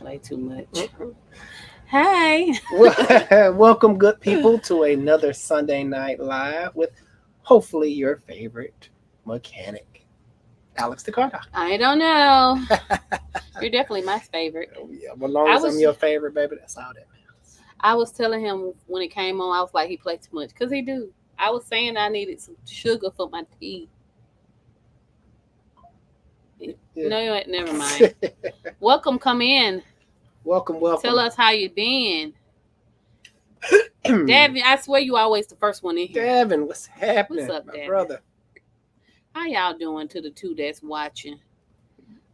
Play too much. Hey. Welcome, good people, to another Sunday Night Live with hopefully your favorite mechanic, Alex the Car Doctor. I don't know. You're definitely my favorite. Oh, yeah, well, as long as I'm your favorite, baby, that's all that matters. I was telling him when it came on, I was like, he played too much. Because he do. I was saying I needed some sugar for my tea. Yeah. No, never mind. Welcome, come in. Welcome. Tell us how you been. Davin, I swear you always the first one in here. Davin, what's happening? What's up, my Davin? Brother? How y'all doing to the two that's watching?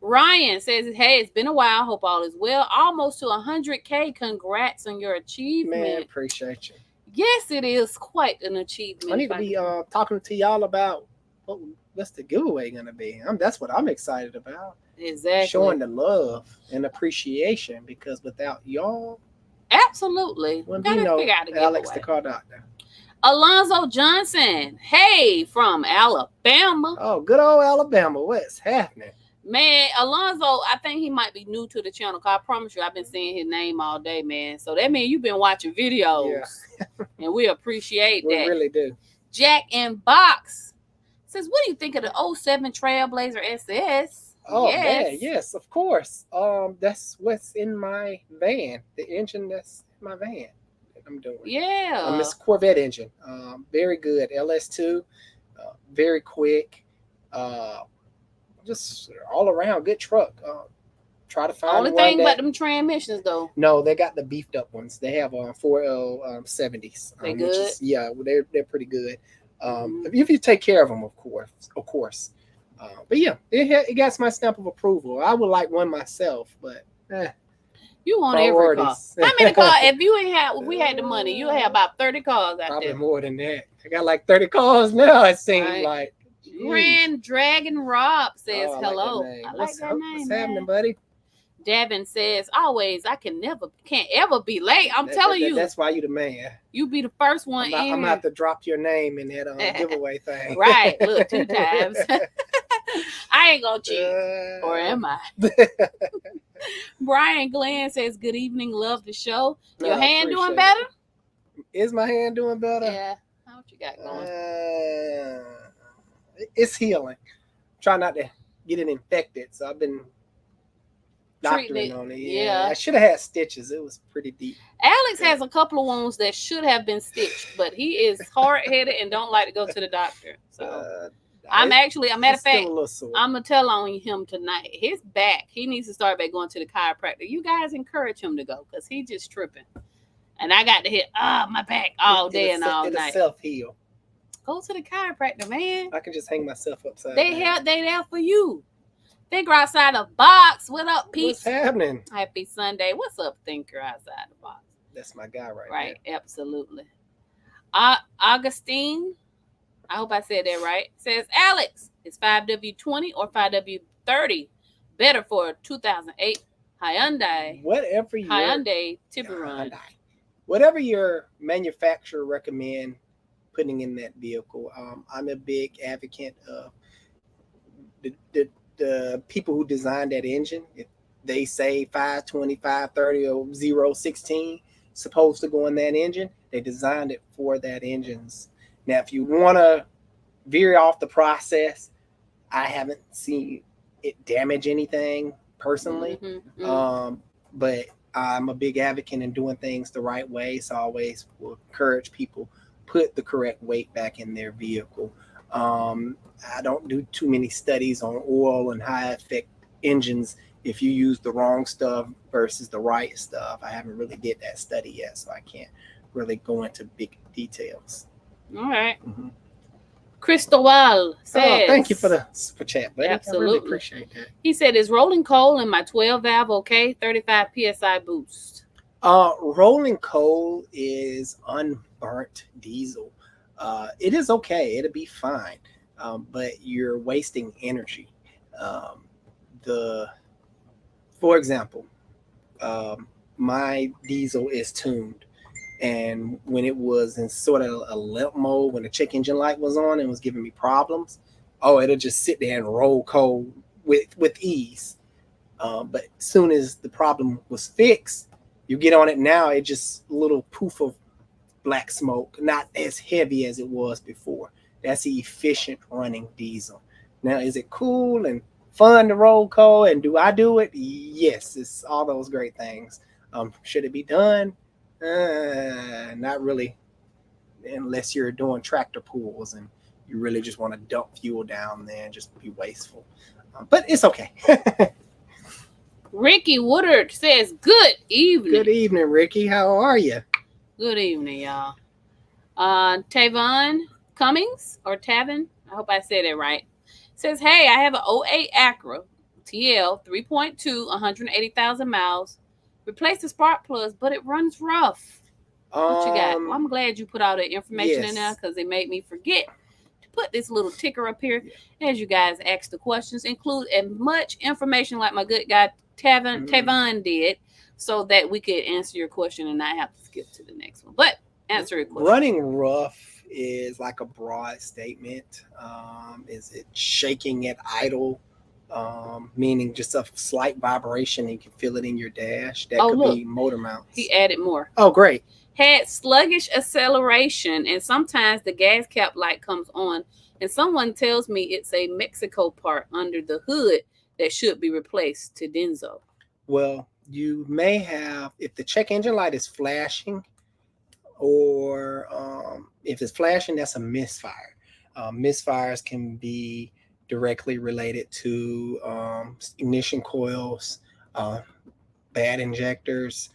Ryan says, hey, it's been a while. Hope all is well. Almost to 100K. Congrats on your achievement. Man, appreciate you. Yes, it is quite an achievement. I need to be talking to y'all about what's the giveaway going to be. That's what I'm excited about. Exactly. Showing the love and appreciation, because without y'all, absolutely, when we know Alex the Car Doctor. Alonzo Johnson, hey, from Alabama. Oh, good old Alabama. What's happening? Man, Alonzo, I think he might be new to the channel, because I promise you, I've been seeing his name all day, man. So that means you've been watching videos. Yeah. And we appreciate that. We really do. Jack and Box says, what do you think of the 07 Trailblazer SS? Oh, yes. Man, yes, of course. That's what's in my van. The engine that's in my van that I'm doing. Yeah. It's a Corvette engine. Very good. LS2. Very quick. Just all around good truck. Try to find only thing about them transmissions though. No, they got the beefed up ones. They have 4L 70s. They good. They're pretty good. If you take care of them, of course. But yeah, it got my stamp of approval. I would like one myself, but you want every car. How many cars? If we had the money, you have about 30 cars out probably there. Probably more than that. I got like 30 cars now. It seems like. Grand Dragon Rob says hello. I like that name. What's happening, buddy? Davin says, always, I can't ever be late. I'm telling you. That's why you the man. You be the first one in. I'm going to have to drop your name in that giveaway thing. Right. Look, 2 times. I ain't going to cheat. Or am I? Brian Glenn says, good evening. Love the show. Your hand doing better? Is my hand doing better? Yeah. How what you got going? It's healing. Try not to get it infected. So I've been doctoring on it. Yeah. I should have had stitches. It was pretty deep. Alex has a couple of wounds that should have been stitched, but he is hard-headed and don't like to go to the doctor. So a matter of fact, I'm going to tell on him tonight. His back, he needs to start back going to the chiropractor. You guys encourage him to go because he's just tripping. And I got to hit my back all day and all night. Self-heal. Go to the chiropractor, man. I can just hang myself upside. They there for you. Thinker outside the box. What up, Pete? What's happening? Happy Sunday. What's up, Thinker outside the box? That's my guy right there. Right, absolutely. Augustine, I hope I said that right, says, Alex, is 5W20 or 5W30 better for a 2008 Hyundai? Whatever your Hyundai Tiburon. Whatever your manufacturer recommend putting in that vehicle. I'm a big advocate of the people who designed that engine. If they say 520, 530, or 016 supposed to go in that engine, they designed it for that engines. Now, if you want to veer off the process, I haven't seen it damage anything personally. But I'm a big advocate in doing things the right way. So I always will encourage people put the correct weight back in their vehicle. I don't do too many studies on oil and how it affect engines if you use the wrong stuff versus the right stuff. I haven't really did that study yet, so I can't really go into big details. All right. Cristobal says, thank you for the super chat, buddy. Absolutely. I really appreciate that. He said, is rolling coal in my 12 valve okay? 35 PSI boost. Rolling coal is unburnt diesel. It is okay. It'll be fine. But you're wasting energy. For example, my diesel is tuned. And when it was in sort of a limp mode, when the check engine light was on and was giving me problems, it'll just sit there and roll coal with ease. But as soon as the problem was fixed, you get on it now, it just a little poof of black smoke, not as heavy as it was before. That's the efficient running diesel. Now, is it cool and fun to roll coal? And do I do it? Yes, it's all those great things. Should it be done? Not really, unless you're doing tractor pulls and you really just want to dump fuel down there and just be wasteful. But it's okay. Ricky Woodard says, good evening. Good evening, Ricky. How are you? Good evening, y'all. Tavon Cummings, or Tavin, I hope I said it right, says, hey, I have an 08 Acura TL 3.2, 180,000 miles. Replace the spark plugs, but it runs rough. What you got? Well, I'm glad you put all the information in there, because it made me forget to put this little ticker up here as you guys ask the questions. Include as much information like my good guy Tavon did, so that we could answer your question and not have to skip to the next one. But answer your question. Running rough is like a broad statement. Is it shaking at idle? Meaning just a slight vibration, and you can feel it in your dash. That could be motor mounts. He added more. Oh, great. Had sluggish acceleration, and sometimes the gas cap light comes on, and someone tells me it's a Mexico part under the hood that should be replaced to Denso. Well, you may have, if the check engine light is flashing, or if it's flashing, that's a misfire. Misfires can be directly related to ignition coils, bad injectors,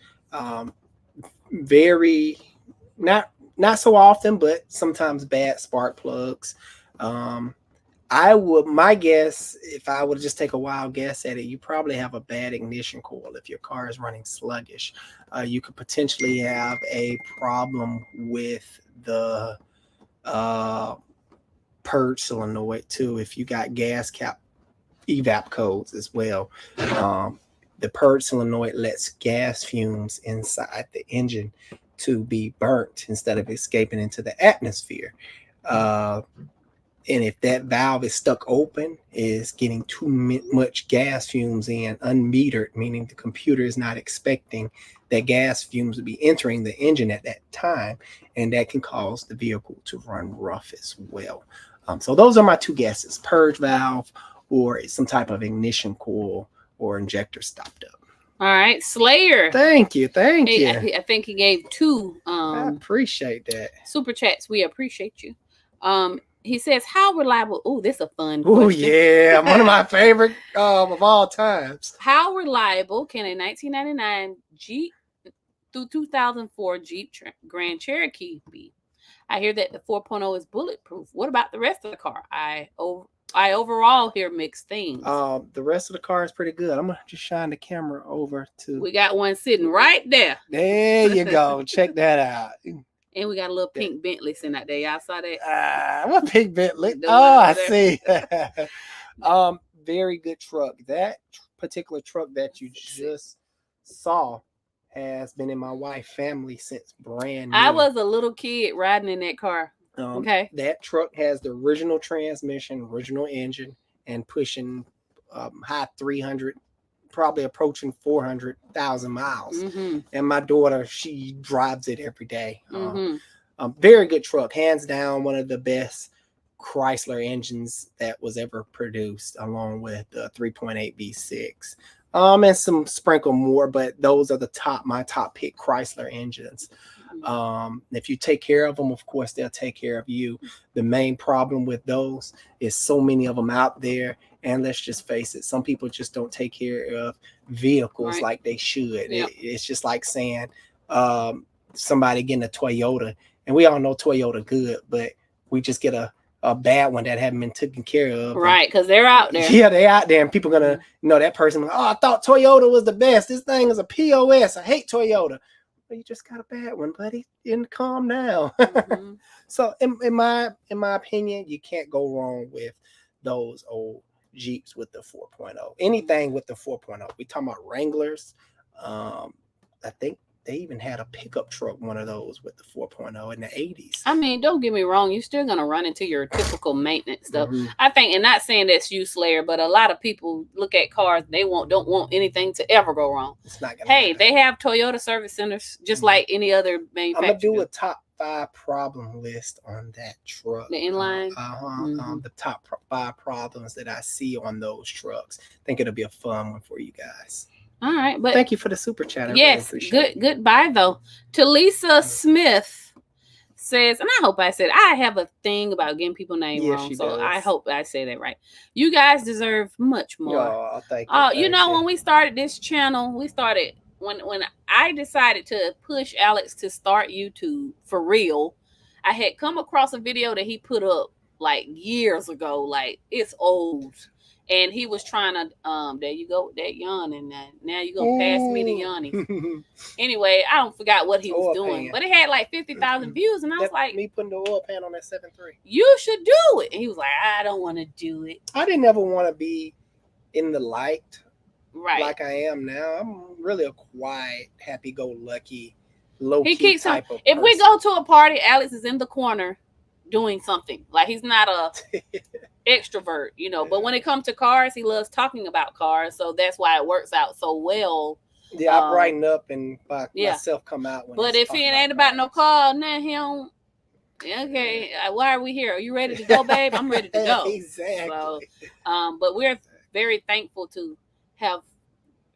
very not so often, but sometimes bad spark plugs. My guess, if I would just take a wild guess at it, you probably have a bad ignition coil. If your car is running sluggish, you could potentially have a problem with the purge solenoid too. If you got gas cap evap codes as well, the purge solenoid lets gas fumes inside the engine to be burnt instead of escaping into the atmosphere. And if that valve is stuck open, is getting too much gas fumes in unmetered, meaning the computer is not expecting that gas fumes to be entering the engine at that time, and that can cause the vehicle to run rough as well. So those are my two guesses: purge valve or some type of ignition coil or injector stopped up. All right, Slayer. Thank you. I think he gave two. I appreciate that. Super chats. We appreciate you. He says, how reliable? Oh, this is a fun question. Oh, yeah. One of my favorite of all times. How reliable can a 1999 Jeep through 2004 Jeep Grand Cherokee be? I hear that the 4.0 is bulletproof. What about the rest of the car? I overall hear mixed things. The rest of the car is pretty good. I'm going to just shine the camera over to... We got one sitting right there. There you go. Check that out. And we got a little pink Bentley sitting out there. Y'all saw that? What pink Bentley? Oh, I see. Very good truck. That particular truck that you just saw has been in my wife's family since brand new. I was a little kid riding in that car. Okay. That truck has the original transmission, original engine, and pushing high 300, probably approaching 400,000 miles. Mm-hmm. And my daughter, she drives it every day. Very good truck, hands down, one of the best Chrysler engines that was ever produced, along with the 3.8 V6. And some sprinkle more, but those are my top pick Chrysler engines. If you take care of them, of course, they'll take care of you. The main problem with those is so many of them out there. And let's just face it, some people just don't take care of vehicles like they should. Yep. It's just like saying somebody getting a Toyota, and we all know Toyota good, but we just get a bad one that haven't been taken care of. Right, because they're out there. Yeah, they're out there, and people are going to know that person. Oh, I thought Toyota was the best. This thing is a POS. I hate Toyota. Well, you just got a bad one, buddy. And calm down. Mm-hmm. So in my opinion, you can't go wrong with those old Jeeps with the 4.0. Anything with the 4.0. We talking about Wranglers. I think They even had a pickup truck, one of those with the 4.0 in the 80s. I mean, don't get me wrong. You're still going to run into your typical maintenance stuff. Mhm. I think, and not saying that's you, Slayer, but a lot of people look at cars. They don't want anything to ever go wrong. It's not gonna Hey, happen. they have Toyota service centers just like any other I'm manufacturer. gonna do a top 5 problem list on that truck. The inline. The top 5 problems that I see on those trucks. I think it'll be a fun one for you guys. All right, but thank you for the super chat. Yes, goodbye though. Talisa Smith says, and I hope I said, I have a thing about getting people's name wrong, so I hope I say that right. You guys deserve much more. Oh, thank you. You know, when we started this channel, when I decided to push Alex to start YouTube for real. I had come across a video that he put up like years ago, like it's old. And he was trying to, there you go, that yawning. Now you gonna pass me the yawning. Anyway, I don't forgot what he was doing, but it had like 50,000 views, and I was like, me putting the oil pan on that 7.3. You should do it. And he was like, I don't want to do it. I didn't ever want to be in the light, right? Like I am now. I'm really a quiet, happy-go-lucky, low-key type of person. If we go to a party, Alex is in the corner doing something. Like he's not a extrovert, you know, but when it comes to cars, he loves talking about cars, so that's why it works out so well. Yeah, I brighten up and myself come out. But if it ain't about no car, nah, he don't. Okay, why are we here? Are you ready to go, babe? I'm ready to go. Exactly. So, but we're very thankful to have.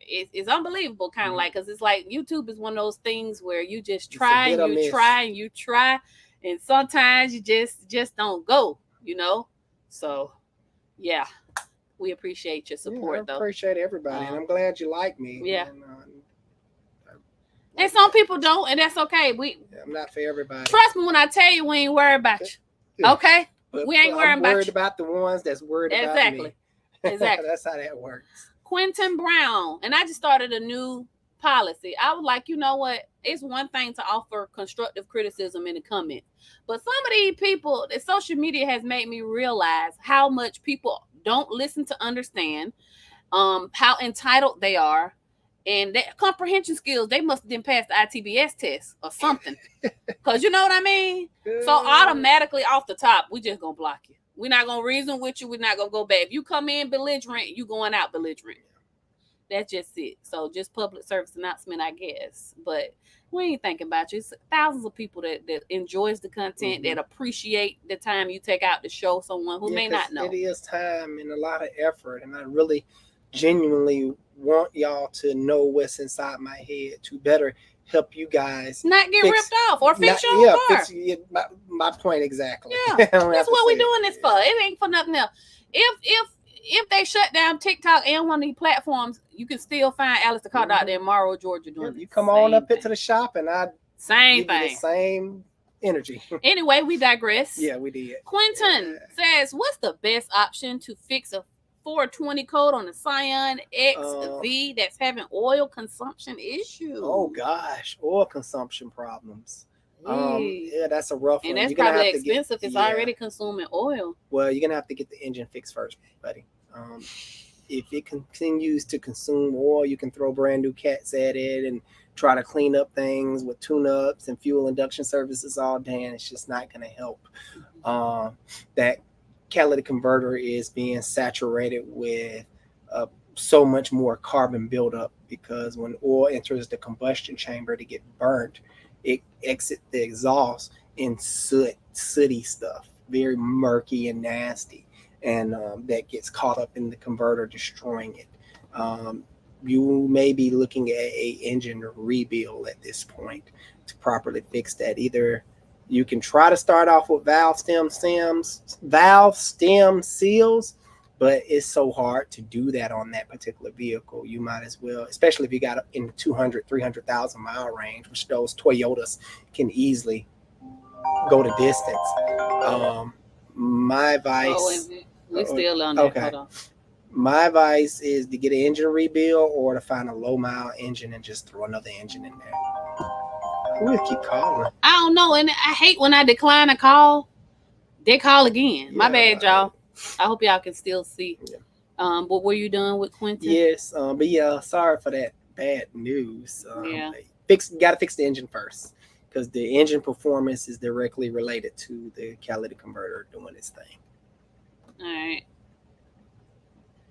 It's unbelievable, kind of like, because it's like YouTube is one of those things where you just try and you try and you try, and sometimes you just don't go, you know. So, yeah, we appreciate your support, though. I appreciate everybody, and I'm glad you like me. Yeah. And some people don't, and that's okay. I'm not for everybody. Trust me when I tell you, we ain't worried about you. Okay? We ain't worried about you. Worried about the ones that's worried about me. Exactly. That's how that works. Quentin Brown, and I just started a new policy. I was like, you know what? It's one thing to offer constructive criticism in the comments, but some of these people, the social media has made me realize how much people don't listen to understand, how entitled they are, and that comprehension skills. They must have been passed the ITBS test or something, because you know what I mean. So automatically off the top, we just gonna block you. We're not gonna reason with you. We're not gonna go back. If you come in belligerent, you going out belligerent. That's just it. So just public service announcement, I guess. But we ain't thinking about you. It's thousands of people that enjoys the content, that appreciate the time you take out to show someone who may not know. It is time and a lot of effort, and I really genuinely want y'all to know what's inside my head to better help you guys not get ripped off or fix your own car. My point exactly. Yeah, that's what we're doing this for. It ain't for nothing else. If they shut down TikTok and one of these platforms, you can still find Alex the Car Doctor in Morrow, Georgia doing you come on up into the shop and I same give you the same energy. Anyway, we digress. Yeah, we did. Quentin says, what's the best option to fix a 420 code on the Scion XV that's having oil consumption issues? Oh gosh, oil consumption problems. Yeah, that's a rough one. And that's probably expensive. It's already consuming oil. Well, you're gonna have to get the engine fixed first, buddy. If it continues to consume oil, you can throw brand new cats at it and try to clean up things with tune-ups and fuel induction services all day, and it's just not gonna help. That catalytic converter is being saturated with so much more carbon buildup, because when oil enters the combustion chamber to get burnt, it exits the exhaust in sooty stuff, very murky and nasty, and that gets caught up in the converter, destroying it. You may be looking at a engine rebuild at this point to properly fix that. Either you can try to start off with valve stem seals, but it's so hard to do that on that particular vehicle. You might as well, especially if you got in the 200, 300,000 mile range, which those Toyotas can easily go the distance. My advice... we're still on that. Okay. Hold on. My advice is to get an engine rebuild or to find a low mile engine and just throw another engine in there. We'll keep calling. I don't know, and I hate when I decline a call. They call again. My bad, y'all. I hope y'all can still see. Yeah. But were you done with Quentin? Yes. But yeah, sorry for that bad news. got to fix the engine first, because the engine performance is directly related to the catalytic converter doing its thing.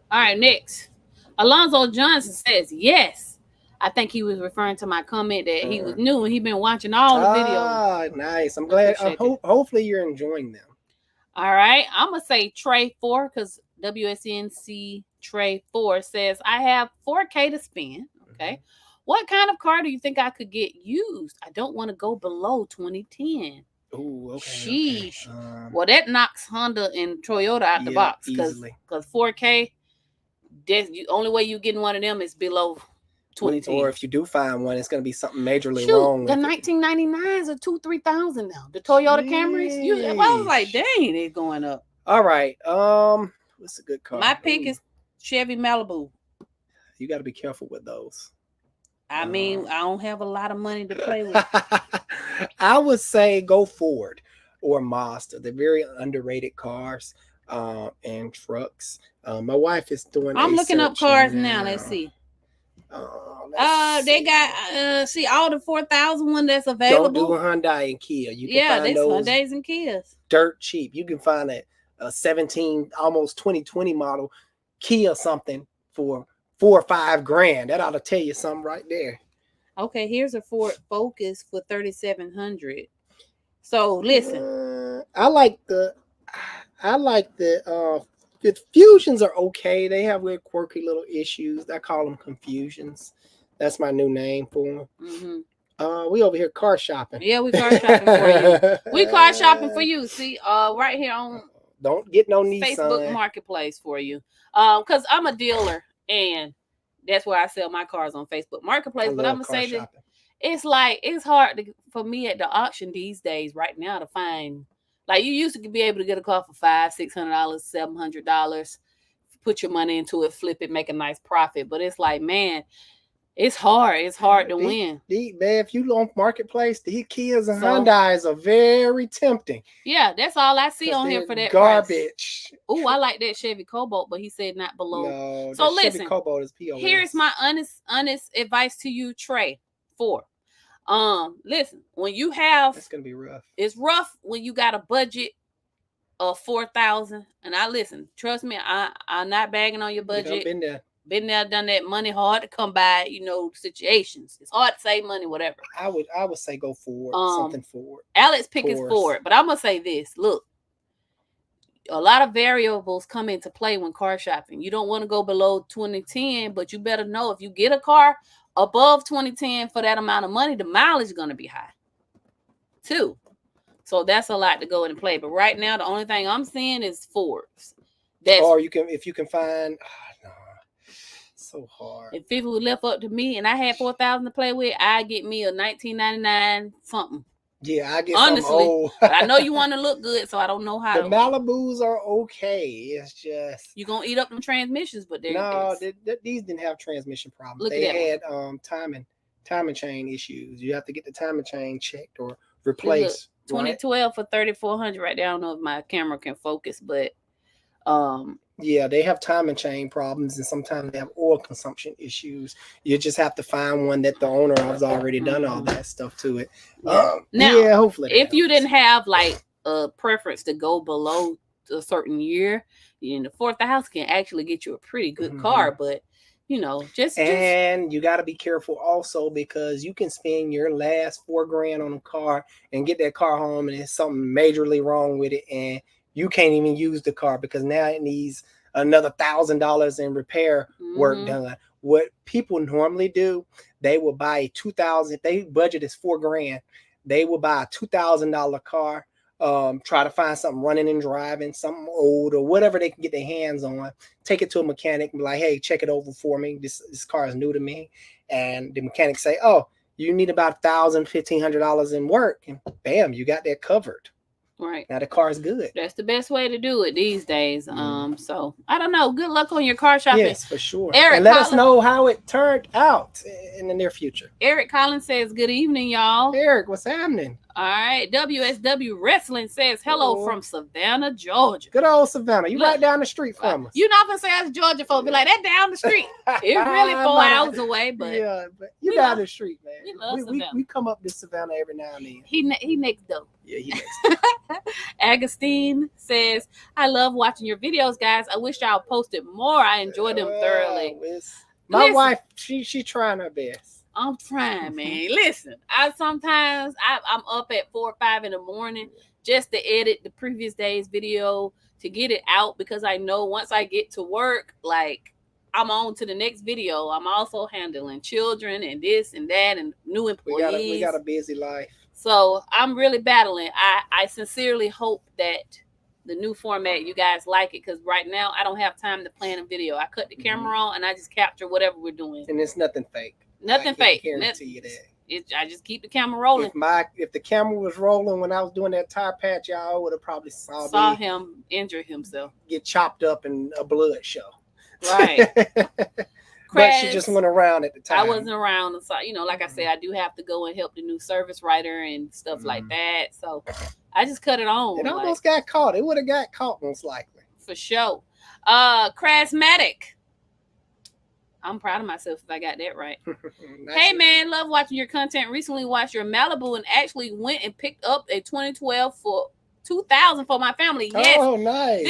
All right, next. Alonzo Johnson says, yes. I think he was referring to my comment that he was new and he's been watching all the videos. Ah, nice. I'm glad. Hopefully you're enjoying them. All right. I'm going to say Trey 4 because WSNC Trey 4 says, I have $4K to spend. Okay. Mm-hmm. What kind of car do you think I could get used? I don't want to go below 2010. Oh, okay. Sheesh. Okay. Well, that knocks Honda and Toyota out the box because 4K, the only way you're getting one of them is below 2010. Or if you do find one, it's going to be something majorly wrong with the 1999s are $2,000-$3,000 now. The Toyota Camrys, I was like, dang, they're going up. All right. What's a good car? My pick is Chevy Malibu. You got to be careful with those. I mean, I don't have a lot of money to play with. I would say go Ford or Mazda. They're very underrated cars and trucks. My wife is doing. I'm looking up cars now. Let's see. They got all the 4,000 one that's available. Don't do Hyundai and Kia. You can find those Hyundais and Kias dirt cheap. You can find a 17, almost 2020 model Kia something for $4 or $5 grand. That ought to tell you something right there. Okay, here's a Ford Focus for $3,700. So listen, I like the Fusions are okay. They have weird, quirky little issues. I call them confusions. That's my new name for them. Mm-hmm. We over here car shopping. Yeah, we car shopping for you. We car shopping for you. See, right here on don't get no Nissan. Facebook Marketplace for you. Because I'm a dealer and that's where I sell my cars on Facebook Marketplace. But I'm gonna say that it's hard for me at the auction these days right now to find. Like you used to be able to get a car for $500, $600, $700, put your money into it, flip it, make a nice profit. But it's like, man, it's hard. It's hard to win. Man, if you on Marketplace, the Kias and Hyundais are very tempting. Yeah, that's all I see on here for that garbage. Oh, I like that Chevy Cobalt, but he said not below. No, so listen, Chevy Cobalt is POS. Here's my honest advice to you, Trey 4. Listen, when you have, it's gonna be rough. It's rough when you got a budget of $4,000. And trust me, I'm not bagging on your budget. I've been there, done that. Money hard to come by, situations. It's hard to save money, whatever. I would say go Ford, something Ford. Alex pick is Ford, but I'm gonna say this. Look, a lot of variables come into play when car shopping. You don't want to go below 2010, but you better know if you get a car above 2010 for that amount of money, the mileage is going to be high too. So that's a lot to go in and play. But right now, the only thing I'm seeing is Fords. Or if you can find, no, so hard. If it was left up to me and I had $4,000 to play with, I'd get me a 1999 something. Yeah, I get honestly. Something old. But I know you want to look good, so I don't know how. The Malibus are okay. It's just you're gonna eat up them transmissions, but these didn't have transmission problems. They had timing chain issues. You have to get the timing chain checked or replaced. 2012 for $3,400 right there. I don't know if my camera can focus, but yeah, they have timing chain problems, and sometimes they have oil consumption issues. You just have to find one that the owner has already done all that stuff to it. Now, hopefully. If you didn't have like a preference to go below a certain year, the 4,000 can actually get you a pretty good car, but and you got to be careful also because you can spend your last $4 grand on a car and get that car home and there's something majorly wrong with it and you can't even use the car because now it needs another $1,000 in repair work done. What people normally do, they will buy a $2,000. If they budget is $4 grand, they will buy a $2,000 car. Try to find something running and driving, something old or whatever they can get their hands on. Take it to a mechanic and be like, "Hey, check it over for me. This car is new to me." And the mechanic say, "Oh, you need about $1,000, $1,500 in work," and bam, you got that covered. Right. Now the car is good. That's the best way to do it these days. So I don't know. Good luck on your car shopping. Yes, for sure. Eric, and let us know how it turned out in the near future. Eric Collins says, "Good evening, y'all." Eric, what's happening? All right. WSW Wrestling says hello from Savannah, Georgia. Good old Savannah. You right down the street from us. You not gonna say us Georgia folks be like that down the street. It's really 4 hours away, but but you down the street, man. We love Savannah. We come up to Savannah every now and then. He next door. Yeah, he next door. Agustine says, I love watching your videos, guys. I wish y'all posted more. I enjoy them thoroughly. My wife, she trying her best. I'm trying, man. Listen, I'm up at 4 or 5 in the morning just to edit the previous day's video to get it out, because I know once I get to work, like, I'm on to the next video. I'm also handling children and this and that and new employees. We got a busy life. So I'm really battling. I sincerely hope that the new format, you guys like it, because right now I don't have time to plan a video. I cut the camera on and I just capture whatever we're doing. And it's nothing fake. Nothing fake. Guarantee you that. I just keep the camera rolling. If the camera was rolling when I was doing that tire patch, y'all would have probably saw him injure himself, get chopped up in a blood show. Right. But she just went around at the time. I wasn't around, so like I said, I do have to go and help the new service writer and stuff like that. So I just cut it on. It almost got caught. It would have got caught most likely. For sure. Crasmatic. I'm proud of myself if I got that right. Hey, man, love watching your content. Recently watched your Malibu and actually went and picked up a 2012 for $2,000 for my family. Yes. Oh, nice.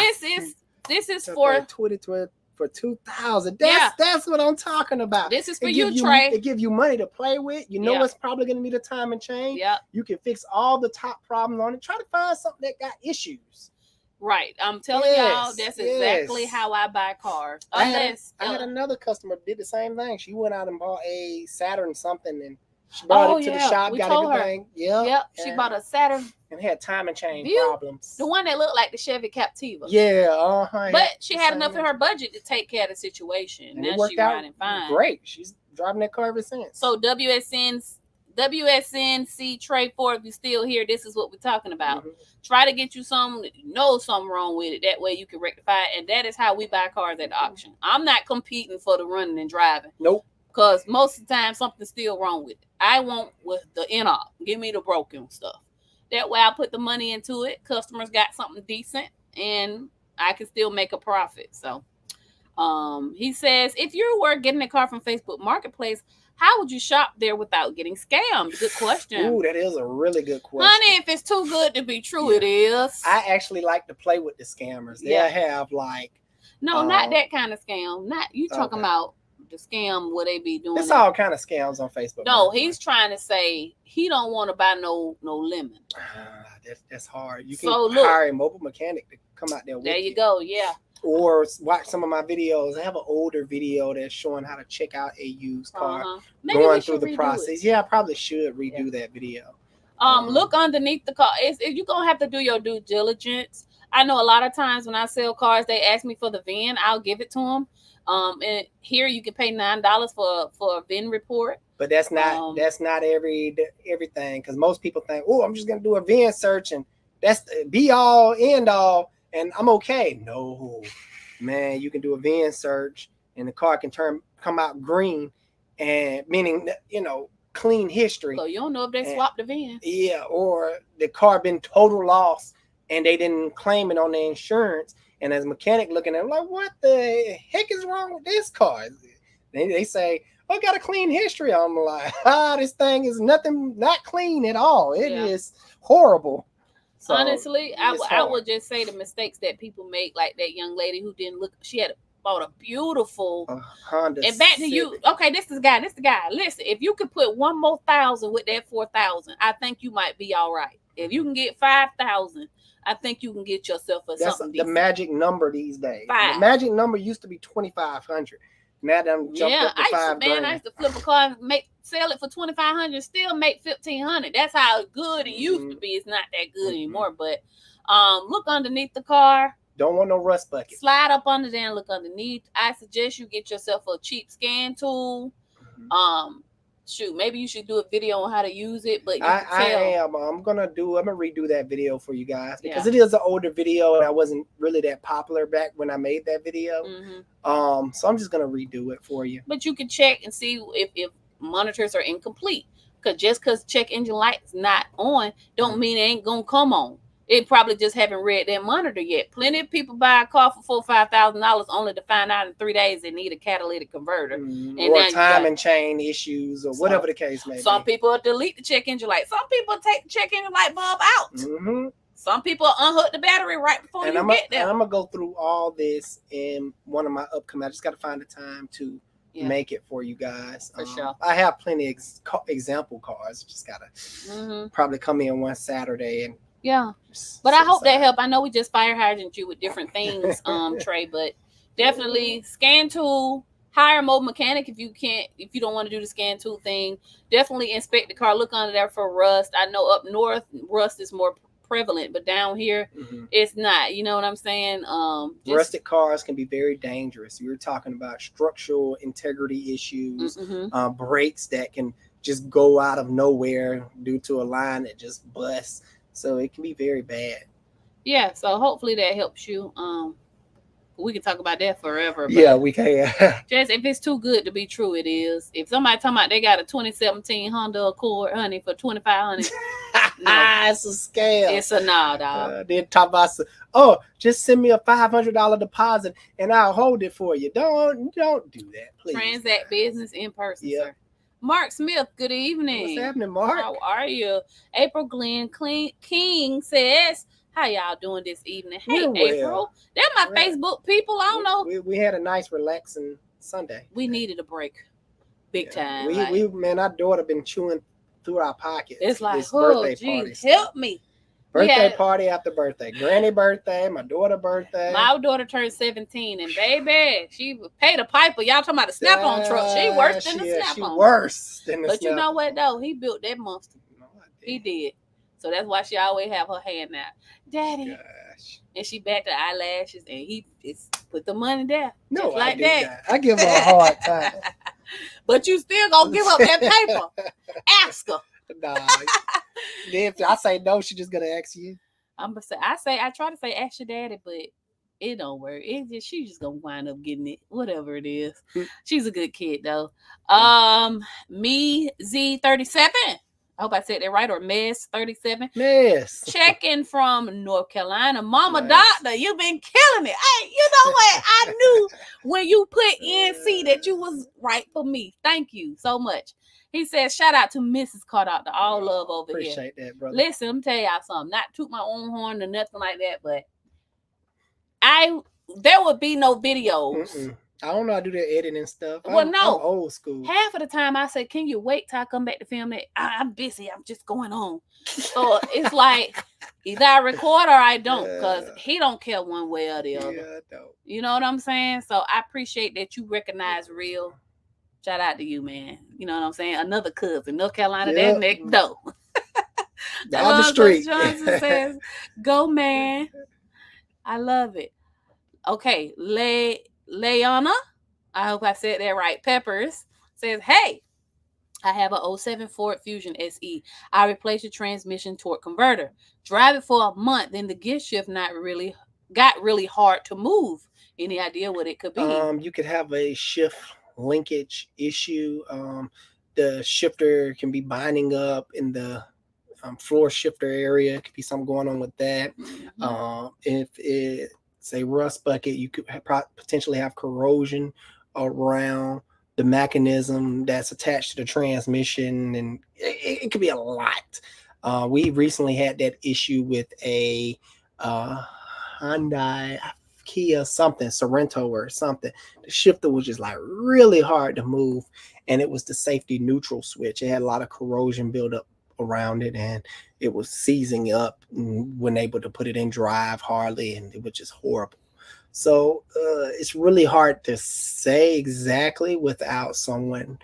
This is for 2012 for $2,000. That's what I'm talking about. This is for you, Trey. It give you money to play with. You know it's probably going to need a time and chain. Yeah. You can fix all the top problems on it. Try to find something that got issues. Right. I'm telling y'all, that's exactly how I buy cars. I had another customer did the same thing. She went out and bought a Saturn something and she brought it to the shop, got everything. Yep. She bought a Saturn. And had time and chain problems. The one that looked like the Chevy Captiva. Yeah. But she had enough in her budget to take care of the situation. And now she's riding fine. Great. She's driving that car ever since. So WSNC Trey 4, if you're still here, this is what we're talking about. Try to get you something that you know something wrong with it. That way you can rectify it. And that is how we buy cars at the auction. I'm not competing for the running and driving. Nope. Because most of the time something's still wrong with it. I want with the in-op. Give me the broken stuff. That way I put the money into it. Customers got something decent and I can still make a profit. So he says, if you were getting a car from Facebook Marketplace, how would you shop there without getting scammed? Good question. Ooh, that is a really good question. Honey, if it's too good to be true, it is. I actually like to play with the scammers. They have like... No, not that kind of scam. Not you talking about the scam where they be doing. It's all kind of scams on Facebook. No, he's trying to say he don't want to buy no lemon. That's hard. You can hire a mobile mechanic to come out there with you. There you go, yeah. Or watch some of my videos. I have an older video that's showing how to check out a used car, going through the process. Yeah, I probably should redo that video. Look underneath the car. You're going to have to do your due diligence. I know a lot of times when I sell cars, they ask me for the VIN. I'll give it to them. And here you can pay $9 for a VIN report. But that's not everything, because most people think, oh, I'm just going to do a VIN search and that's be all, end all. And I'm okay. No, man, you can do a VIN search and the car can come out green, and meaning, clean history. So you don't know if they swapped the VIN. Yeah, or the car been total loss and they didn't claim it on the insurance. And as a mechanic looking at it, like, what the heck is wrong with this car? They say, oh, got a clean history. I'm like, this thing is not clean at all. It is horrible. So, honestly, I would just say the mistakes that people make, like that young lady who didn't look, she had bought a beautiful Honda. And back to you. Okay, this is the guy. Listen, if you could put one more $1,000 with that $4,000, I think you might be all right. If you can get $5,000, I think you can get yourself something decent. The magic number these days. 5. The magic number used to be 2,500. Now them jumped up to $5,000. I used to flip a car and sell it for $2,500, still make $1,500. That's how good it used to be. It's not that good anymore. But look underneath the car. Don't want no rust bucket. Slide up under there and look underneath. I suggest you get yourself a cheap scan tool. Maybe you should do a video on how to use it. But I'm gonna redo that video for you guys, because it is an older video and I wasn't really that popular back when I made that video. So I'm just gonna redo it for you. But you can check and see if monitors are incomplete. Because check engine light's not on, don't mean it ain't gonna come on. It probably just haven't read that monitor yet. Plenty of people buy a car for $4,000-$5,000 only to find out in 3 days they need a catalytic converter. And or time and chain issues or whatever the case may be. Some people will delete the check engine light. Some people take the check engine light bulb out. Some people unhook the battery right before get there. And I'm going to go through all this in one of my upcoming. I just got to find the time to make it for you guys. For sure. I have plenty of example cars. Just got to probably come in one Saturday and but I hope that helped. I know we just fire hydrant you with different things, Trey, but definitely scan tool, hire a mobile mechanic if you don't want to do the scan tool thing. Definitely inspect the car, look under there for rust. I know up north rust is more prevalent, but down here it's not. You know what I'm saying? Rusted cars can be very dangerous. You're talking about structural integrity issues, brakes that can just go out of nowhere due to a line that just busts. So it can be very bad. Yeah, so hopefully that helps you. We can talk about that forever. Yeah, we can. Just if it's too good to be true, it is. If somebody talking about they got a 2017 Honda Accord, honey, for $2,500, it's a scam. It's a nah, dog. Then talk about just send me a $500 deposit and I'll hold it for you. Don't do that, please. Transact business in person, sir. Mark Smith, good evening. What's happening, Mark? How are you? April Glenn King says, how y'all doing this evening? Hey, April. They're my Facebook people. I don't know. We had a nice relaxing Sunday. We needed a break. Big time. Man, our daughter been chewing through our pockets. It's like, oh, geez, help me. Birthday party after birthday. Granny birthday, my daughter birthday. My daughter turned 17, and baby, she paid a piper. Y'all talking about the Snap-on truck. She worse than the Snap-on. She worse than the But you know what, though? He built that monster. No, he did. So that's why she always have her hand out. Daddy. Gosh. And she backed the eyelashes, and he just put the money there. No, just like that. I give her a hard time. But you still gonna give up that paper. Ask her. Nah. If I say no, she just gonna ask you. I try to say ask your daddy, but it don't work. She's just gonna wind up getting it, whatever it is. She's a good kid though. Me Z37. I hope I said that right, or Mess 37. Mess. Checking from North Carolina. Mama Doctor, you've been killing it. Hey, you know what? I knew when you put NC that you was right for me. Thank you so much. He says, shout out to Mrs. Doctor. All love over here. Appreciate that, brother. Listen, let me tell y'all something. Not toot my own horn or nothing like that, but there would be no videos. I don't know how to do that editing stuff. I'm old school. Half of the time I say, can you wait till I come back to film it? I'm busy. I'm just going on. So it's like either I record or I don't, because he don't care one way or the other. Yeah, I don't. You know what I'm saying? So I appreciate that you recognize real. Shout out to you, man. You know what I'm saying? Another cousin, North Carolina, that next door. Down the street. Johnson says, go, man. I love it. Okay, Leona, I hope I said that right. Peppers says, hey, I have a 07 Ford Fusion SE. I replaced the transmission torque converter. Drive it for a month, then the gear shift got really hard to move. Any idea what it could be? You could have a shift linkage issue. The shifter can be binding up in the floor shifter area. Could be something going on with that. If it's a rust bucket, you could potentially have corrosion around the mechanism that's attached to the transmission, and it could be a lot. We recently had that issue with a Hyundai, Kia something, Sorento or something. The shifter was just like really hard to move, and it was the safety neutral switch. It had a lot of corrosion buildup around it, and it was seizing up and wasn't able to put it in drive hardly, and it was just horrible. So it's really hard to say exactly without someone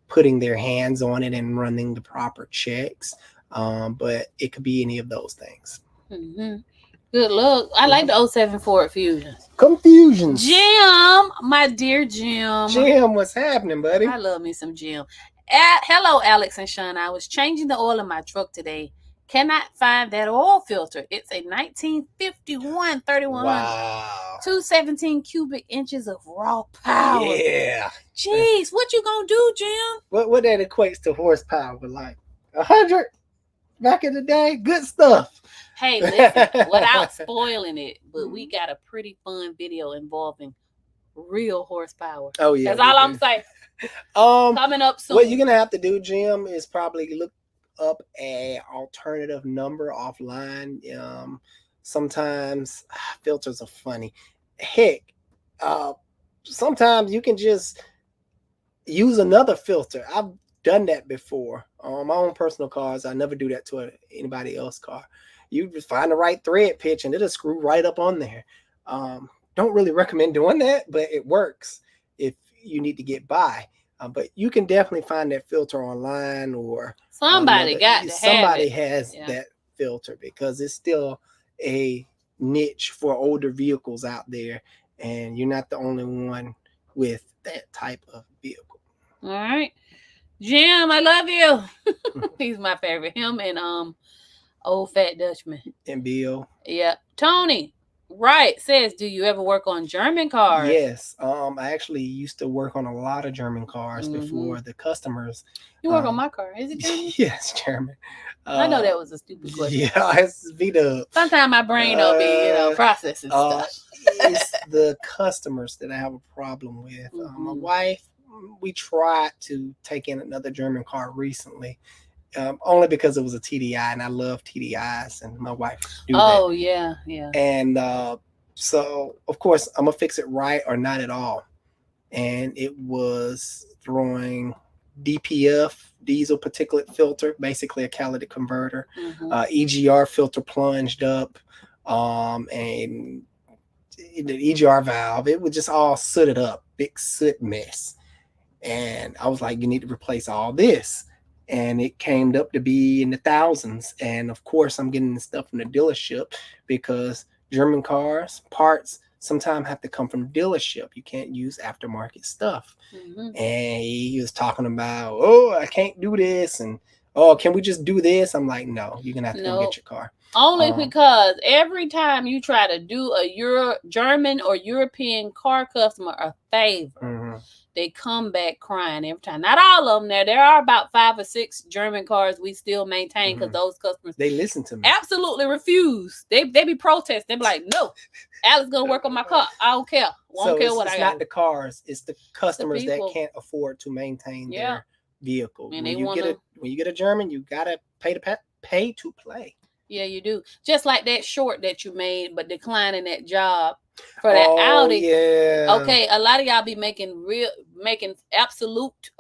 putting their hands on it and running the proper checks, but it could be any of those things. Good luck. I like the 07 Ford Fusion. Confusions. Jim, my dear Jim. Jim, what's happening, buddy? I love me some Jim. Hello, Alex and Sean. I was changing the oil in my truck today. Cannot find that oil filter. It's a 1951 3100. Wow. 217 cubic inches of raw power. Yeah. Jeez, what you gonna do, Jim? What that equates to horsepower, like 100 back in the day? Good stuff. Hey, listen, without spoiling it, but we got a pretty fun video involving real horsepower. Oh yeah. That's all I'm saying. Coming up soon. What you're gonna have to do, Jim, is probably look up an alternative number offline. Sometimes filters are funny. Heck, sometimes you can just use another filter. I've done that before on my own personal cars. I never do that to anybody else's car. You just find the right thread pitch and it'll screw right up on there. Don't really recommend doing that, but it works if you need to get by. But you can definitely find that filter online, or somebody has that filter, because it's still a niche for older vehicles out there, and you're not the only one with that type of vehicle. All right, Jim, I love you. He's my favorite. Him and old fat Dutchman and Bill. Yeah, Tony. Right, says, do you ever work on German cars? Yes, I actually used to work on a lot of German cars before the customers. You work on my car? Is it German? Yes, German. I know that was a stupid question. Yeah, it's V-dub. Sometimes my brain don't be, processing stuff. It's the customers that I have a problem with. My wife, we tried to take in another German car recently. Only because it was a TDI, and I love TDIs, and my wife do that. Oh, yeah. And so, of course, I'm going to fix it right or not at all. And it was throwing DPF, diesel particulate filter, basically a catalytic converter. EGR filter plunged up, and the EGR valve, it was just all sooted up, big soot mess. And I was like, you need to replace all this. And it came up to be in the thousands. And of course, I'm getting the stuff from the dealership, because German cars, parts sometimes have to come from the dealership. You can't use aftermarket stuff. And he was talking about, oh, I can't do this. And, oh, can we just do this? I'm like, no, you're going to have to go get your car. Only because every time you try to do a German or European car customer a favor, they come back crying every time. Not all of them. There are about 5 or 6 German cars we still maintain, because those customers, they listen to me. Absolutely refuse. They be protesting. They be like, no, Alex gonna work on my car. I don't care. Won't care what I got. It's not the cars. It's the customers that can't afford to maintain their vehicle. And when you get a German, you gotta pay to play. Yeah, you do. Just like that short that you made, but declining that job for that Audi. Yeah. Okay, a lot of y'all be making absolute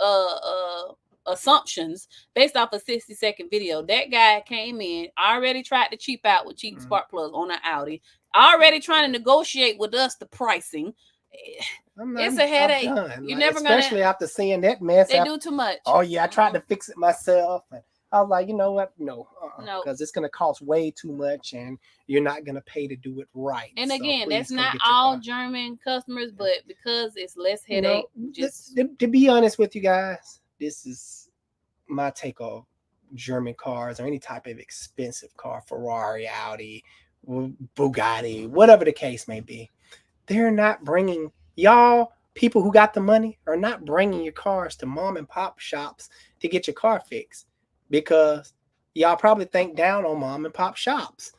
assumptions based off a 60-second video. That guy came in, already tried to cheap out with cheap spark plugs on an Audi, already trying to negotiate with us the pricing. It's a headache. You're never especially after seeing that mess. They do too much. Oh yeah, I tried to fix it myself, and I was like, you know what? No, because it's going to cost way too much, and you're not going to pay to do it right. And again, that's not all German customers, but because it's less headache. To be honest with you guys, this is my take on German cars, or any type of expensive car, Ferrari, Audi, Bugatti, whatever the case may be. They're not bringing y'all. People who got the money are not bringing your cars to mom and pop shops to get your car fixed, because y'all probably think down on mom and pop shops.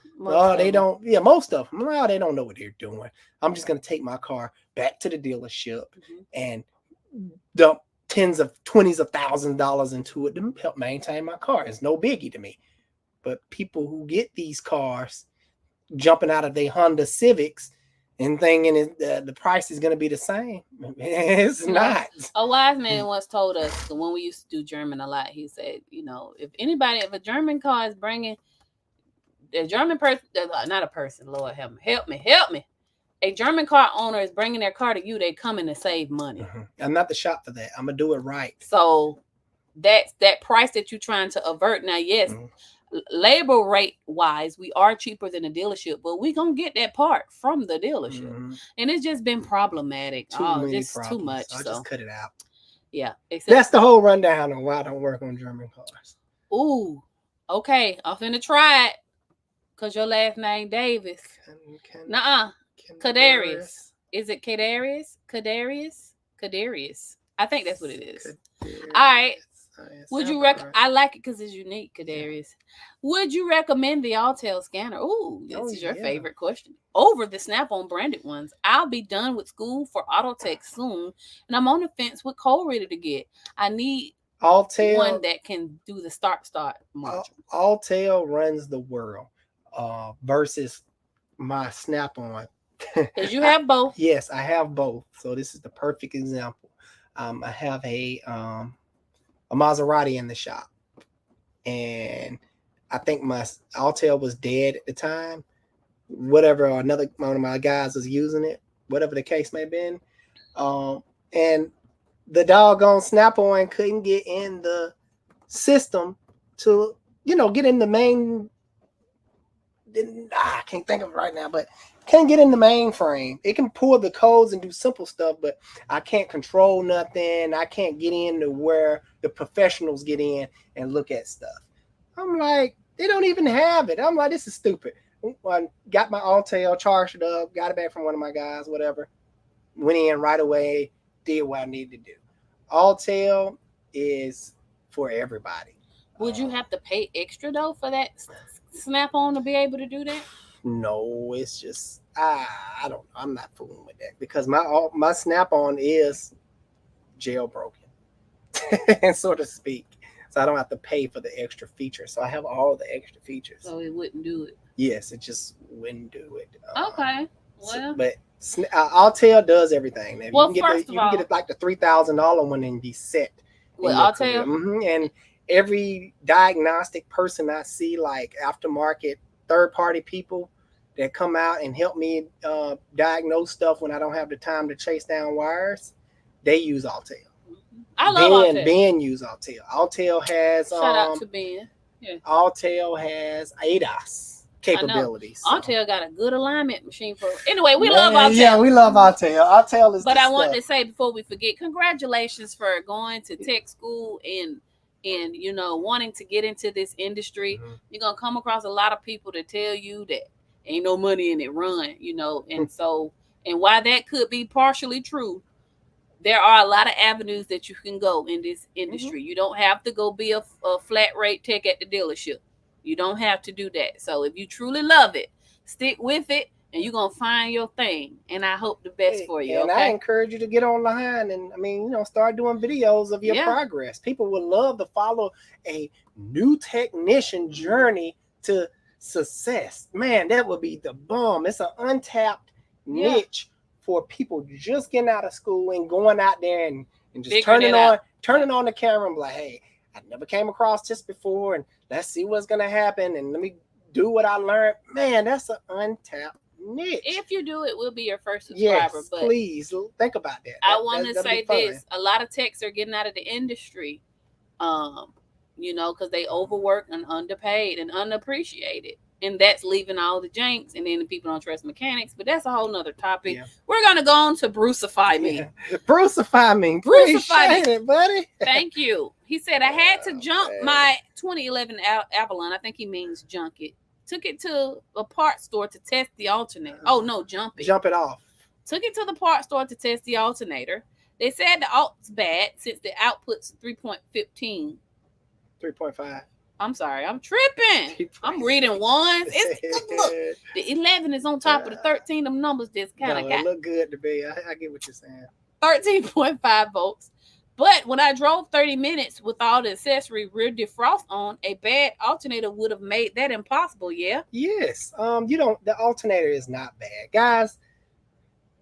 They don't. Yeah, most of them. Well, they don't know what they're doing. I'm just going to take my car back to the dealership and dump $10s of $20s of $1,000s into it to help maintain my car. It's no biggie to me. But people who get these cars jumping out of their Honda Civics and thinking the price is going to be the same. It's not. A wise man once told us, when we used to do German a lot, he said, if a German car is bringing a German person, not a person, Lord help me. A German car owner is bringing their car to you, they coming to save money. I'm not the shop for that. I'm going to do it right. So that's that price that you're trying to avert. Now, yes, labor rate wise, we are cheaper than a dealership, but we gonna get that part from the dealership, and it's just been problematic. Too much. So just cut it out. Yeah, that's the whole rundown on why I don't work on German cars. Ooh, okay, I'm finna try it, cause your last name Davis. Kadarius. Is it Kadarius? Kadarius. I think that's what it is. All right. Would you I like it because it's unique, Kadarius. Yeah. Would you recommend the Alltel scanner? Ooh, this is your favorite question. Over the Snap-on branded ones. I'll be done with school for auto tech soon, and I'm on the fence with Cole ready to get. I need Alltel, one that can do the start module. Alltel runs the world versus my Snap-on. Because you have both. Yes, I have both. So this is the perfect example. I have a Maserati in the shop, and I think my Alltel was dead at the time. Whatever, another one of my guys was using it, whatever the case may have been. And the doggone Snap-on couldn't get in the system to, get in the main. I can't think of it right now, but can't get in the mainframe. It can pull the codes and do simple stuff, but I can't control nothing. I can't get into where the professionals get in and look at stuff. I'm like, they don't even have it. I'm like, this is stupid. I got my Alltel, charged it up, got it back from one of my guys, whatever. Went in right away, did what I needed to do. Alltel is for everybody. Would you have to pay extra though for that Snap-on to be able to do that? No, it's just I don't know. I'm not fooling with that because my Snap-on is jailbroken, so to speak. So I don't have to pay for the extra features. So I have all the extra features. So it wouldn't do it. Yes, it just wouldn't do it. Okay. Well, but Alltel does everything. Now, well, you can get it like the $3,000 one and be set. With Alltel. And every diagnostic person I see, like aftermarket third-party people that come out and help me diagnose stuff when I don't have the time to chase down wires, they use Alltel. I love Alltel. Ben use Alltel. Alltel has shout out to Ben. Yeah. Alltel has ADAS capabilities. Alltel got a good alignment machine for. Anyway, we love Alltel. Yeah, we love Alltel. Alltel is. But I want to say before we forget, congratulations for going to tech school and wanting to get into this industry. Mm-hmm. You're gonna come across a lot of people that tell you that ain't no money in it, run. And so and while that could be partially true, there are a lot of avenues that you can go in this industry. Mm-hmm. You don't have to go be a flat rate tech at the dealership. You don't have to do that. So if you truly love it, stick with it, and you're going to find your thing. And I hope the best for you. And I encourage you to get online and, start doing videos of your progress. People would love to follow a new technician journey to success. Man, that would be the bomb. It's an untapped niche for people just getting out of school and going out there and just turning on the camera and be like, hey, I never came across this before, and let's see what's gonna happen, and let me do what I learned. Man, that's an untapped niche. If you do it, we'll be your first subscriber. Yes, but please think about that. I want to say this: a lot of techs are getting out of the industry, because they overwork and underpaid and unappreciated. And that's leaving all the janks, and then the people don't trust mechanics. But that's a whole nother topic. Yeah. We're gonna go on to Bruceify me. Yeah. Bruceify me, it, buddy. Thank you. He said I had to jump my 2011 Avalon. I think he means junk it. Took it to a parts store to test the alternator. Oh no, jump it. Jump it off. Took it to the parts store to test the alternator. They said the alt's bad since the output's 3.15. 3.5. I'm sorry, I'm tripping. I'm reading ones. Look, the 11 is on top of the 13. Them numbers just kind of look good to me. I get what you're saying. 13.5 volts. But when I drove 30 minutes with all the accessory rear defrost on, a bad alternator would have made that impossible. Yeah. Yes. The alternator is not bad, guys.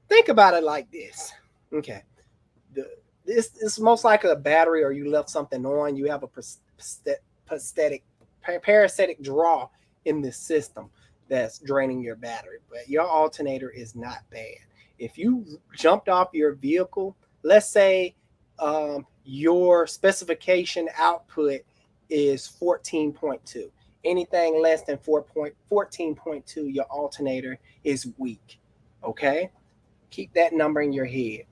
Think about it like this. Okay. This most likely a battery, or you left something on. You have a parasitic draw in the system that's draining your battery, but your alternator is not bad. If you jumped off your vehicle, let's say your specification output is 14.2. Anything less than 14.2, your alternator is weak. Okay, keep that number in your head.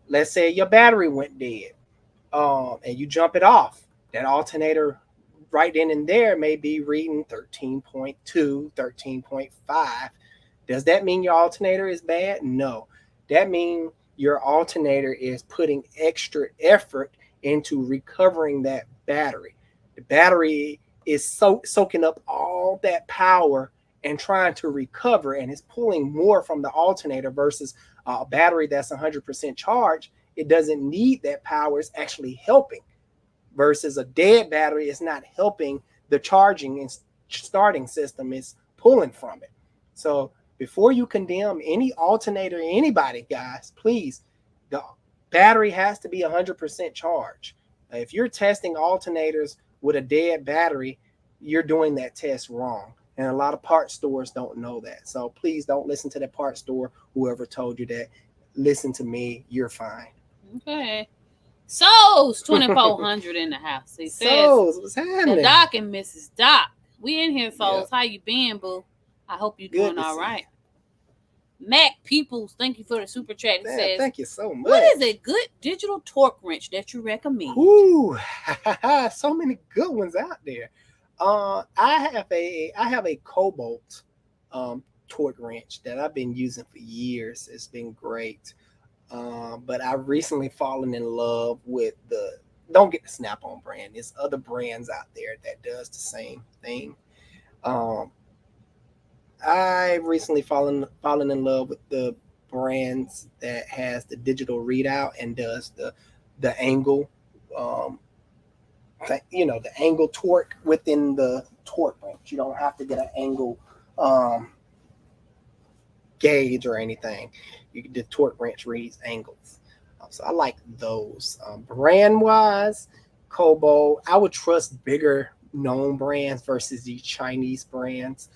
Let's say your battery went dead, and you jump it off. That alternator right then and there may be reading 13.2, 13.5. Does that mean your alternator is bad? No. That means your alternator is putting extra effort into recovering that battery. The battery is soaking up all that power and trying to recover, and it's pulling more from the alternator versus a battery that's 100% charged. It doesn't need that power. It's actually helping, versus a dead battery is not helping the charging and starting system. Is pulling from it. So before you condemn any alternator, anybody, guys, please, the battery has to be 100% charged. If you're testing alternators with a dead battery, you're doing that test wrong. And a lot of parts stores don't know that. So please don't listen to that parts store, whoever told you that. Listen to me. You're fine. Okay. So's 2400 in the house. He says, So's, what's happening? The Doc and Mrs. Doc. We in here, So's. Yep. How you been, boo? I hope you're doing all right. Mac Peoples, thank you for the super chat. He says, thank you so much. What is a good digital torque wrench that you recommend? Ooh, so many good ones out there. I have a Cobalt torque wrench that I've been using for years. It's been great. But I've recently fallen in love with don't get the Snap-on brand. There's other brands out there that does the same thing. I've recently fallen in love with the brands that has the digital readout and does the angle, the angle torque within the torque wrench. You don't have to get an angle gauge or anything. The torque wrench reads angles. So I like those. Brand wise, Cobalt, I would trust bigger known brands versus these Chinese brands.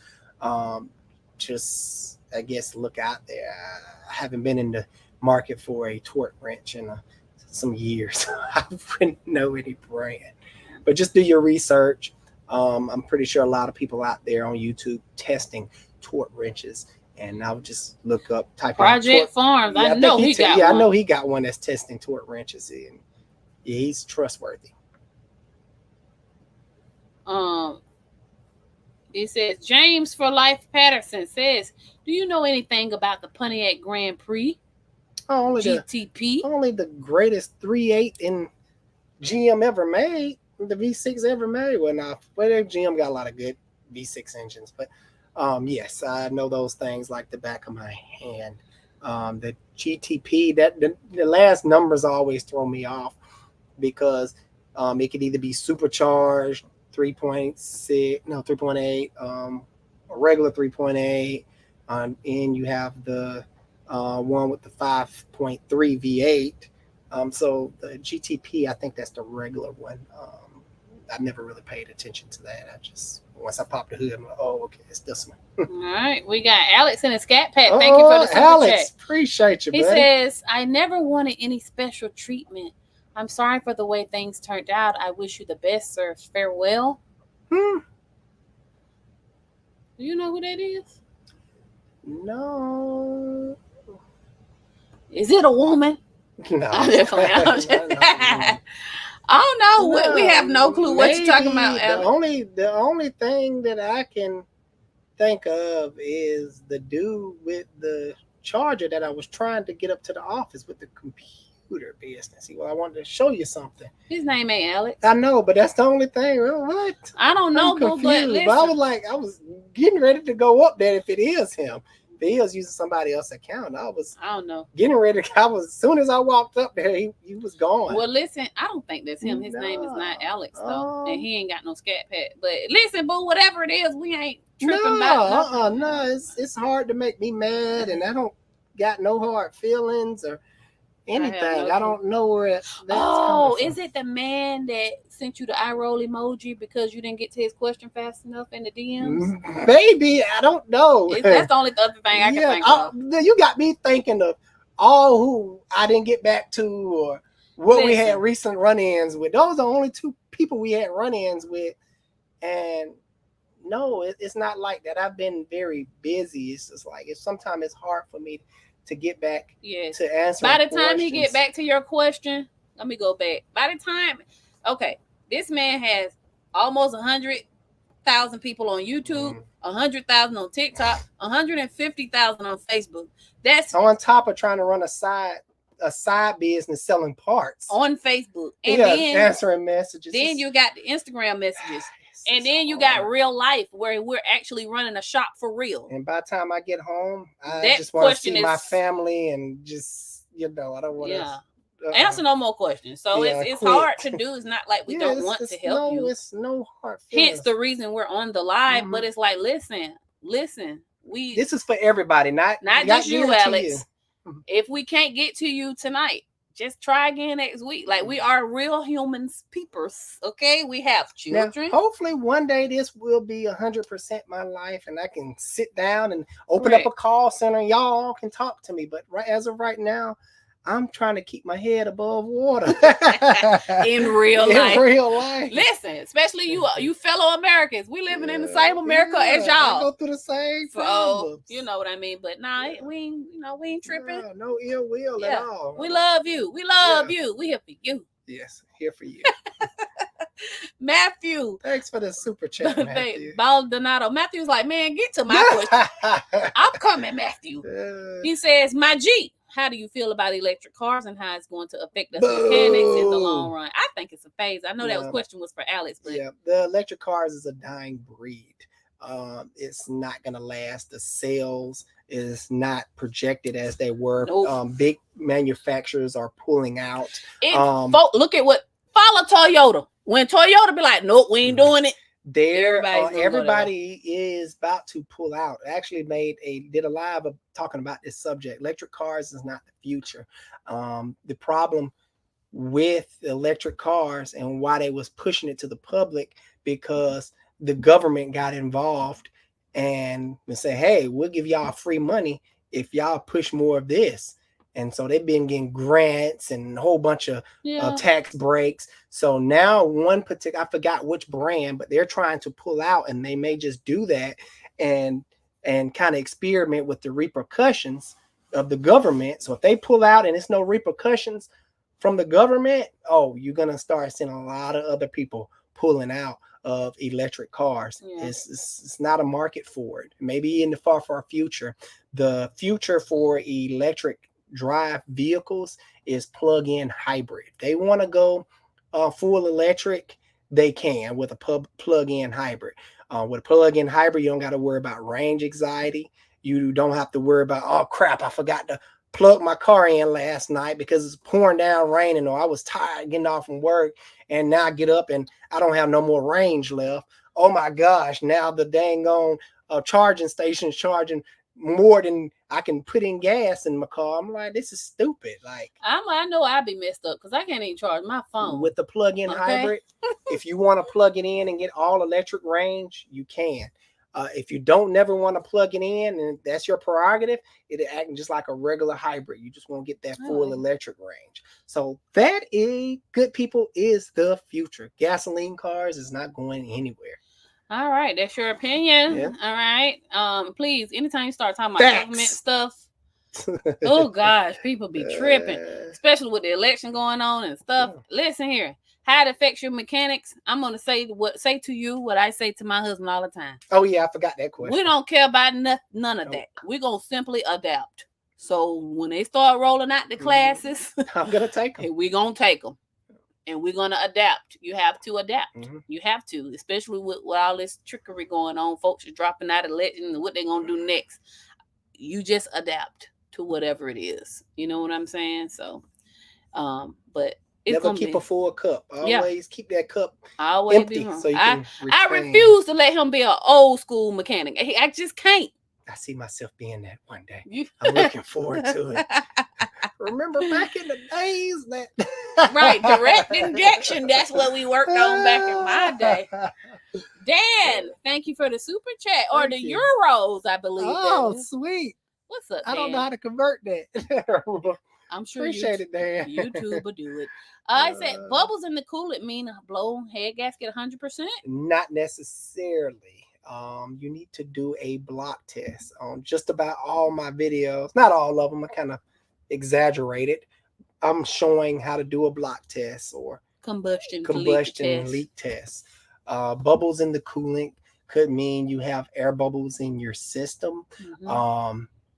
Just, I guess, look out there. I haven't been in the market for a torque wrench in some years. I wouldn't know any brand, but just do your research. I'm pretty sure a lot of people out there on YouTube testing torque wrenches, and I would just look up, type Project Farms. Yeah, I know he got one. I know he got one that's testing torque wrenches, and yeah, he's trustworthy. It says, James for Life Patterson says, do you know anything about the Pontiac Grand Prix? Only GTP? Only the greatest 3.8 in GM ever made, the V6 ever made. Well, GM got a lot of good V6 engines, but yes, I know those things like the back of my hand. The GTP, the last numbers always throw me off because it could either be supercharged, 3.8, a regular 3.8, and you have the one with the 5.3 V8. So the GTP, I think that's the regular one. I never really paid attention to that. Once I popped the hood, I'm like, oh, okay, it's this one. All right, we got Alex in the Scat Pack. Thank you for the super Alex, chat. Appreciate you, buddy. He says, I never wanted any special treatment. I'm sorry for the way things turned out. I wish you the best, sir. Farewell. Do you know who that is? No. Is it a woman? No. I'm just playing. I don't know. No, we have no clue what you're talking about, Alex. The only thing that I can think of is the dude with the charger that I was trying to get up to the office with the computer business. Well, I wanted to show you something. His name ain't Alex. I know, but that's the only thing. What? I don't know, but listen. But I was getting ready to go up there if it is him. If he was using somebody else's account, I don't know. Getting ready. As soon as I walked up there, he was gone. Well, listen, I don't think that's him. His name is not Alex, though. And he ain't got no Scat Pack. But listen, boo, whatever it is, we ain't tripping about No, it's hard to make me mad, and I don't got no hard feelings or anything. I don't know where that's coming from. Is it the man that sent you the eye roll emoji because you didn't get to his question fast enough in the DMs? Maybe. I don't know. That's the only other thing I can think of. You got me thinking of all who I didn't get back to or what we had recent run-ins with. Those are the only two people we had run-ins with. And no, it's not like that. I've been very busy. It's just like sometimes it's hard for me to get back to answer. By the time he get back to your question, let me go back. By the time, okay, this man has almost 100 100,000 people on YouTube, 100,000 on TikTok, 150,000 on Facebook. That's on top of trying to run a side business selling parts on Facebook. And then answering messages. Then you got the Instagram messages. And then you got real life where we're actually running a shop for real. And by the time I get home, I just want to see my family and just, I don't want to. Answer no more questions. So it's hard to do. It's not like we don't want to help you. It's no hard feelings. Hence the reason we're on the live. But it's like, listen. This is for everybody, not just you, Alex. If we can't get to you tonight, just try again next week. Like, we are real humans, peepers. Okay, we have children. Now, hopefully, one day this will be 100% my life, and I can sit down and open up a call center. Y'all can talk to me. But as of right now, I'm trying to keep my head above water. in real life. Listen, especially you fellow Americans. We living in the same America as y'all. I go through the same problems. You know what I mean? But we ain't tripping. No ill will at all. We love you. We love you. We here for you. Yes, here for you. Matthew. Thanks for the super chat, Matthew. Baldonado. Matthew's like, man, get to my question. I'm coming, Matthew. He says, my G. How do you feel about electric cars and how it's going to affect us mechanics in the long run? I think it's a phase. I know that question was for Alex. But the electric cars is a dying breed. It's not going to last. The sales is not projected as they were. Nope. Big manufacturers are pulling out. Look at follow Toyota. When Toyota be like, nope, we ain't doing it. Everybody is about to pull out. I actually did a live of talking about this subject. Electric cars is not the future. The problem with electric cars and why they was pushing it to the public, because the government got involved and say, hey, we'll give y'all free money if y'all push more of this. And so they've been getting grants and a whole bunch of tax breaks. So now I forgot which brand, but they're trying to pull out, and they may just do that and kind of experiment with the repercussions of the government. So if they pull out and it's no repercussions from the government, you're going to start seeing a lot of other people pulling out of electric cars. It's not a market for it. Maybe in the far future. The future for electric drive vehicles is plug-in hybrid. They want to go full electric, they can with a plug-in hybrid. With a plug-in hybrid, you don't got to worry about range anxiety. You don't have to worry about, oh crap, I forgot to plug my car in last night because it's pouring down raining, or I was tired getting off from work and now I get up and I don't have no more range left. Oh my gosh, now the dang on charging station's charging more than I can put in gas in my car. I'm like, this is stupid. Like, I know I'd be messed up because I can't even charge my phone with the plug-in hybrid. If you want to plug it in and get all electric range, you can. If you don't never want to plug it in and that's your prerogative, it'll act just like a regular hybrid. You just won't get that full electric range. So that is, good people, is the future. Gasoline cars is not going anywhere. All right, that's your opinion. Yeah. All right. Please, anytime you start talking about government stuff, oh gosh, people be tripping, especially with the election going on and stuff. Listen here, how it affects your mechanics. I'm gonna say to you what I say to my husband all the time. Oh yeah, I forgot that question. We don't care about none of that. We're gonna simply adapt. So when they start rolling out the classes, I'm gonna take them. We're gonna take them. And we're going to adapt. You have to adapt. You have to, especially with all this trickery going on. Folks are dropping out of legend and what they're going to do next. You just adapt to whatever it is. You know what I'm saying? So, but it's never keep a full cup. Always keep that cup always empty. So you can I refuse to let him be an old school mechanic. I just can't. I see myself being that one day. I'm looking forward to it. Remember back in the days that right, direct injection. That's what we worked on back in my day. Dan, thank you for the super chat or the euros, I believe. Oh, sweet. What's up, Dan? I don't know how to convert that. I'm sure appreciate it, Dan. YouTube will do it. I said bubbles in the coolant mean blow head gasket 100%. Not necessarily. You need to do a block test on just about all my videos. Not all of them. I kind of exaggerated. I'm showing how to do a block test or combustion leak test. Bubbles in the coolant could mean you have air bubbles in your system.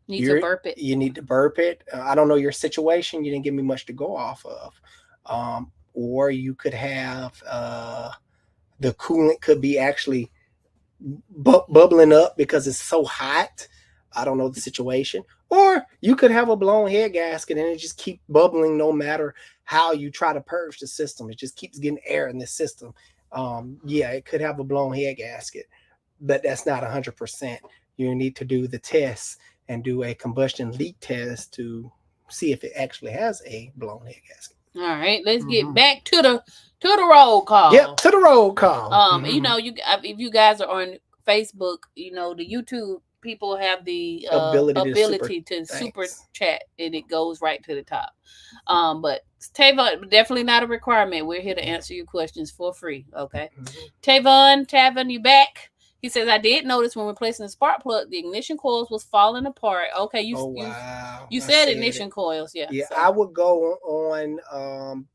Need to burp it. You need to burp it. I don't know your situation. You didn't give me much to go off of. Or you could have the coolant could be actually bubbling up because it's so hot. I don't know the situation. Or you could have a blown head gasket and it just keep bubbling no matter how you try to purge the system. It just keeps getting air in the system. Yeah, it could have a blown head gasket, but that's not 100%. You need to do the test and do a combustion leak test to see if it actually has a blown head gasket. All right, let's get back to the roll call. Yep, to the roll call. You know, if you guys are on Facebook, you know, the YouTube people have the ability to super chat, and it goes right to the top. But Tavon, definitely not a requirement. We're here to answer your questions for free. Okay. Tavon, you back? He says, I did notice when replacing the spark plug, the ignition coils was falling apart. Okay, you said ignition coils, yeah. Yeah, so I would go on.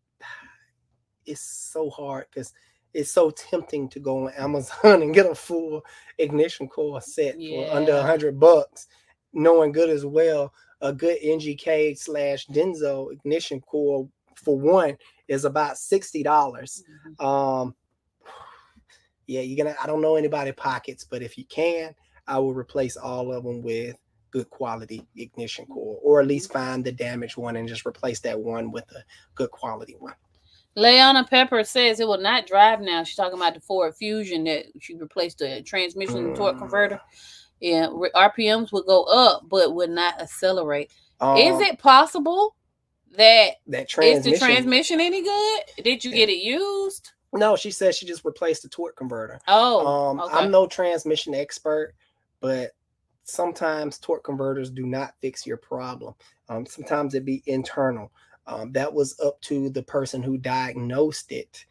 It's so hard because it's so tempting to go on Amazon and get a full ignition coil set for under $100, knowing good as well a good NGK/Denso ignition coil for one is about $60. Yeah, I don't know anybody pockets, but if you can, I will replace all of them with good quality ignition coil, or at least find the damaged one and just replace that one with a good quality one. Leona Pepper says it will not drive now. She's talking about the Ford Fusion that she replaced the transmission and torque converter. Yeah, RPMs will go up, but would not accelerate. Is it possible that is the transmission any good? Did you get it used? No, she said she just replaced the torque converter. Okay. I'm no transmission expert, but sometimes torque converters do not fix your problem. Sometimes it be internal. That was up to the person who diagnosed it,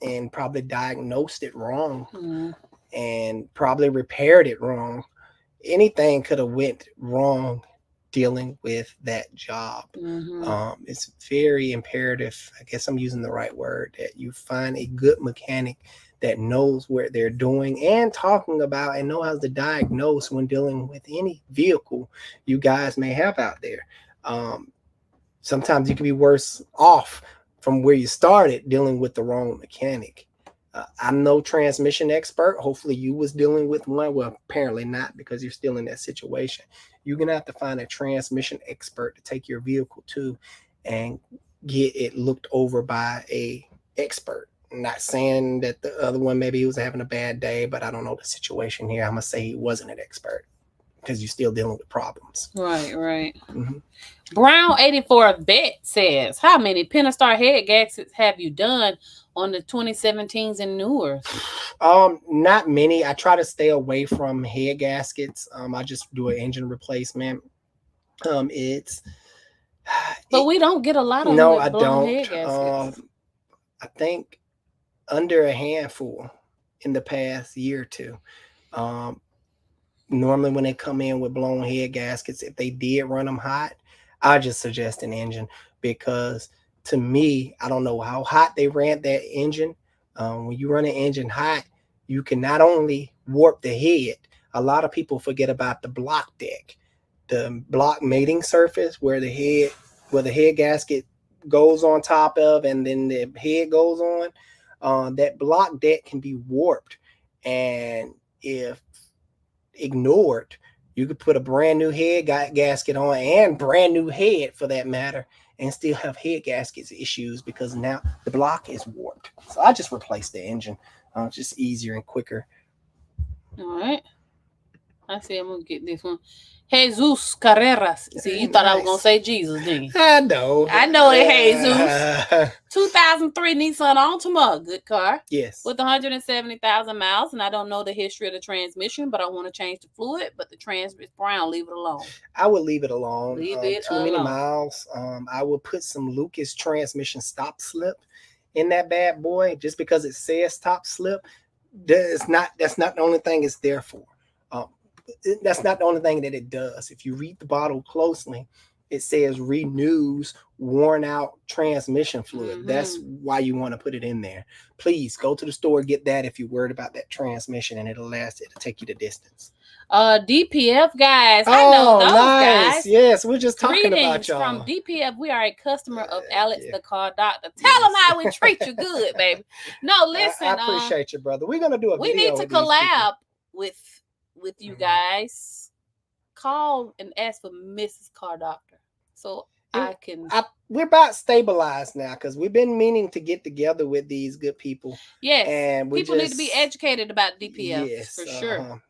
and probably diagnosed it wrong, and probably repaired it wrong. Anything could have went wrong dealing with that job. It's very imperative, I guess I'm using the right word, that you find a good mechanic that knows what they're doing and talking about and know how to diagnose when dealing with any vehicle you guys may have out there. Sometimes you can be worse off from where you started dealing with the wrong mechanic. I'm no transmission expert. Hopefully you was dealing with one. Well, apparently not, because you're still in that situation. You're going to have to find a transmission expert to take your vehicle to and get it looked over by a expert. I'm not saying that the other one, maybe he was having a bad day, but I don't know the situation here. I'm going to say he wasn't an expert because you're still dealing with problems. Right. Brown 84 Vet says, how many Pentastar head gaskets have you done on the 2017s and newer? Not many. I try to stay away from head gaskets. I just do an engine replacement. But we don't get a lot of no, I don't. Head gaskets. I think under a handful in the past year or two. Normally when they come in with blown head gaskets, if they did run them hot, I just suggest an engine, because to me, I don't know how hot they ran that engine. When you run an engine hot, you can not only warp the head. A lot of people forget about the block deck, the block mating surface where the head gasket goes on top of and then the head goes on. That block deck can be warped, and if ignored, you could put a brand new head gasket on, and brand new head for that matter, and still have head gaskets issues because now the block is warped. So I just replaced the engine. Just easier and quicker. All right. I see. I'm gonna get this one. Jesus Carreras. See, you thought I was gonna say Jesus, didn't you? I know it, Jesus. 2003 Nissan Altima, good car. Yes. With 170,000 miles, and I don't know the history of the transmission, but I want to change the fluid. But the transmission brown, leave it alone. I would leave it alone. Too many miles. I would put some Lucas transmission stop slip in that bad boy, just because it says stop slip. That's not the only thing it's there for. That's not the only thing that it does. If you read the bottle closely, it says renews worn out transmission fluid. Mm-hmm. That's why you want to put it in there. Please go to the store, get that if you're worried about that transmission, and it'll take you the distance. DPF guys, I know those guys. Yes, we're just talking about y'all from DPF. We are a customer of Alex the Car Doctor. Tell them how we treat you good, baby. No, listen, I appreciate you, brother. We're gonna do a we video need to collab with you guys. Call and ask for Mrs. Car Doctor, so we're about stabilized now because we've been meaning to get together with these good people. Yes, and people need to be educated about DPF. Yes, for sure.